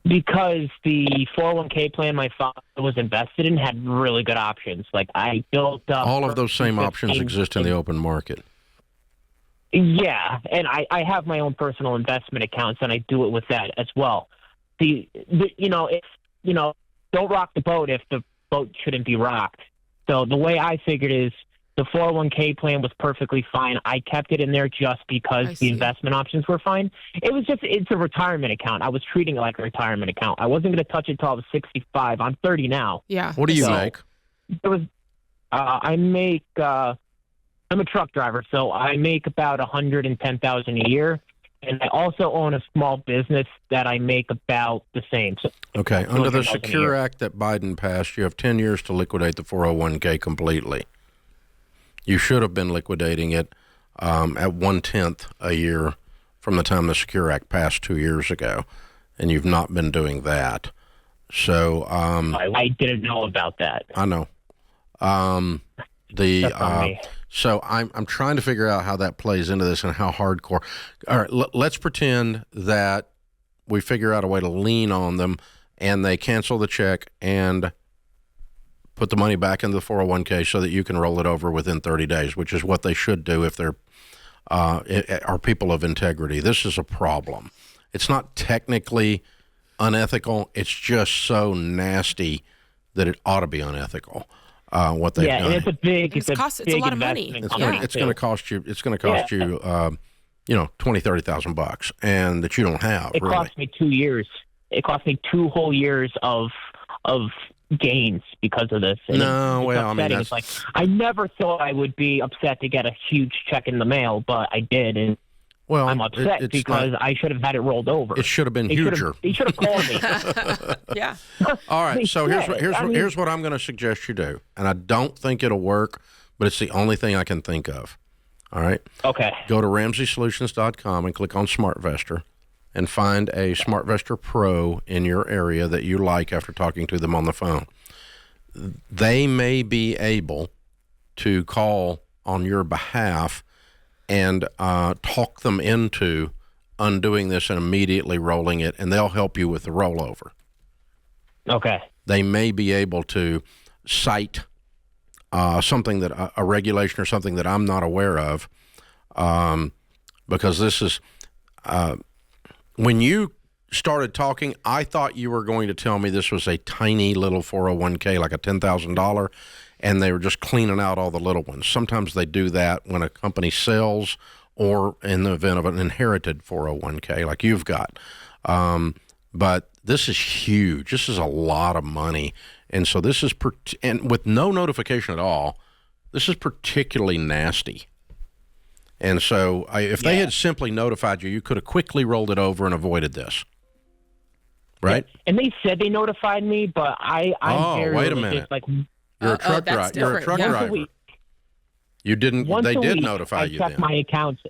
Speaker 15: Because the 401k plan my father was invested in had really good options. Like I built up.
Speaker 1: All of those same options exist in the open market.
Speaker 15: Yeah, and I have my own personal investment accounts, and I do it with that as well. Don't rock the boat if the boat shouldn't be rocked. So the way I figured is the 401k plan was perfectly fine. I kept it in there just because the investment options were fine. It's a retirement account. I was treating it like a retirement account. I wasn't going to touch it until I was 65. I'm 30 now.
Speaker 3: Yeah.
Speaker 1: What do you make?
Speaker 15: I'm a truck driver, so I make about $110,000 a year. And I also own a small business that I make about the same. So
Speaker 1: okay. Under the Secure Act that Biden passed, you have 10 years to liquidate the 401k completely. You should have been liquidating it at 1/10 a year from the time the Secure Act passed 2 years ago, and you've not been doing that. So
Speaker 15: I didn't know about that.
Speaker 1: I know. So I'm trying to figure out how that plays into this and how hardcore. All right, let's pretend that we figure out a way to lean on them and they cancel the check and put the money back into the 401k so that you can roll it over within 30 days, which is what they should do if they're are people of integrity. This is a problem. It's not technically unethical. It's just so nasty that it ought to be unethical. What they've done.
Speaker 15: And it's a big
Speaker 3: lot of money.
Speaker 1: It's going to cost you. It's going to cost you, $20,000-$30,000, and that you don't have.
Speaker 15: It cost me 2 years. It cost me 2 whole years of gains because of this. And it's like I never thought I would be upset to get a huge check in the mail, but I did, and I'm upset because I should have had it rolled over.
Speaker 1: It should have been huger.
Speaker 15: He should have called me.
Speaker 3: Yeah.
Speaker 1: All right. So here's what I'm going to suggest you do, and I don't think it'll work, but it's the only thing I can think of. All right.
Speaker 15: Okay.
Speaker 1: Go to RamseySolutions.com and click on SmartVestor, and find a SmartVestor Pro in your area that you like after talking to them on the phone. They may be able to call on your behalf and talk them into undoing this and immediately rolling it, and they'll help you with the rollover.
Speaker 15: Okay.
Speaker 1: They may be able to cite something that a regulation or something that I'm not aware of, because this is when you started talking, I thought you were going to tell me this was a tiny little 401k, like a $10,000, and they were just cleaning out all the little ones. Sometimes they do that when a company sells or in the event of an inherited 401k like you've got. But this is huge. This is a lot of money. And so this is, and with no notification at all, this is particularly nasty. And so if they had simply notified you, you could have quickly rolled it over and avoided this. Right?
Speaker 15: Yeah. And they said they notified me, but I'm
Speaker 1: wait a minute. You're a truck driver. You're a truck driver. You didn't. They did notify you.
Speaker 15: I checked my accounts.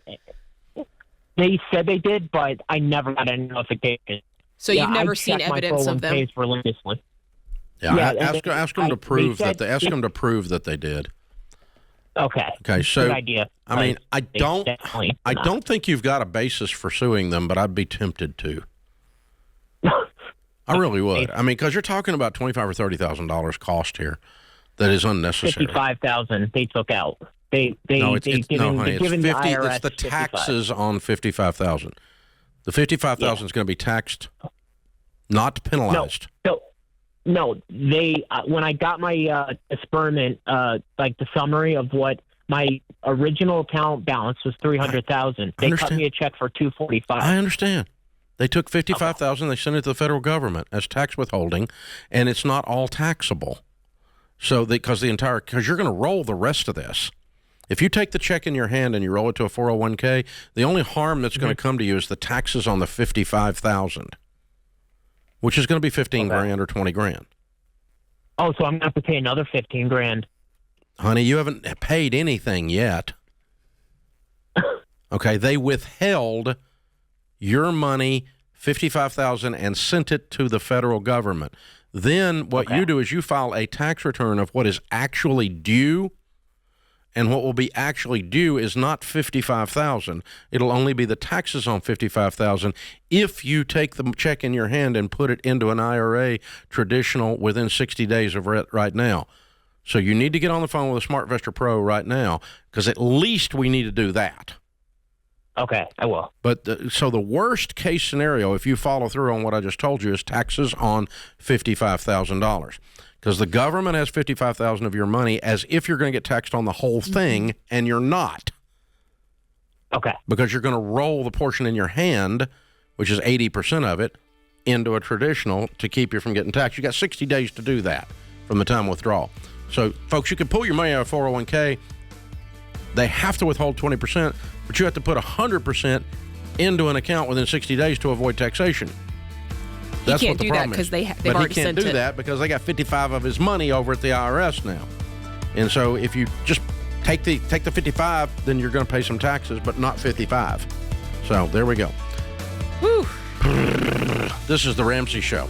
Speaker 15: They said they did, but I never got any notification.
Speaker 3: So you've never seen evidence of them.
Speaker 15: Religiously.
Speaker 1: Yeah. Ask them to prove that. Ask them to prove that they did.
Speaker 15: Okay.
Speaker 1: Okay. So
Speaker 15: good idea.
Speaker 1: I mean, I don't think you've got a basis for suing them, but I'd be tempted to. I really would. I mean, because you're talking about $25,000 or $30,000 cost here that is unnecessary.
Speaker 15: $55,000 they took out. Honey,
Speaker 1: it's 50. It's the taxes on $55,000. The $55,000 is going to be taxed, not penalized.
Speaker 15: No. They when I got my disbursement, like the summary of what my original account balance was $300,000. They cut me a check for $245,000.
Speaker 1: I understand. They took $55,000. They sent it to the federal government as tax withholding, and it's not all taxable. So because you're going to roll the rest of this. If you take the check in your hand and you roll it to a 401k, the only harm that's going to come to you is the taxes on the $55,000, which is going to be $15,000 or $20,000.
Speaker 15: Oh, so I'm going to have to pay another $15,000.
Speaker 1: Honey, you haven't paid anything yet. Okay, they withheld your money, $55,000, and sent it to the federal government. Then what you do is you file a tax return of what is actually due. And what will be actually due is not $55,000. It'll only be the taxes on $55,000 if you take the check in your hand and put it into an IRA traditional within 60 days of right now. So you need to get on the phone with a SmartVestor Pro right now, because at least we need to do that.
Speaker 15: Okay, I will.
Speaker 1: But so the worst case scenario, if you follow through on what I just told you, is taxes on $55,000. Because the government has $55,000 of your money as if you're going to get taxed on the whole thing, and you're not.
Speaker 15: Okay.
Speaker 1: Because you're going to roll the portion in your hand, which is 80% of it, into a traditional to keep you from getting taxed. You got 60 days to do that from the time of withdrawal. So, folks, you can pull your money out of 401k. They have to withhold 20%, but you have to put 100% into an account within 60 days to avoid taxation. That's
Speaker 3: he
Speaker 1: what
Speaker 3: can't
Speaker 1: the
Speaker 3: do that
Speaker 1: problem
Speaker 3: because
Speaker 1: is.
Speaker 3: they've
Speaker 1: But
Speaker 3: already
Speaker 1: he can't
Speaker 3: sent it.
Speaker 1: do that because they got 55 of his money over at the IRS now. And so if you just take the 55, then you're going to pay some taxes, but not 55. So there we go.
Speaker 3: Whew.
Speaker 1: This is the Ramsey Show.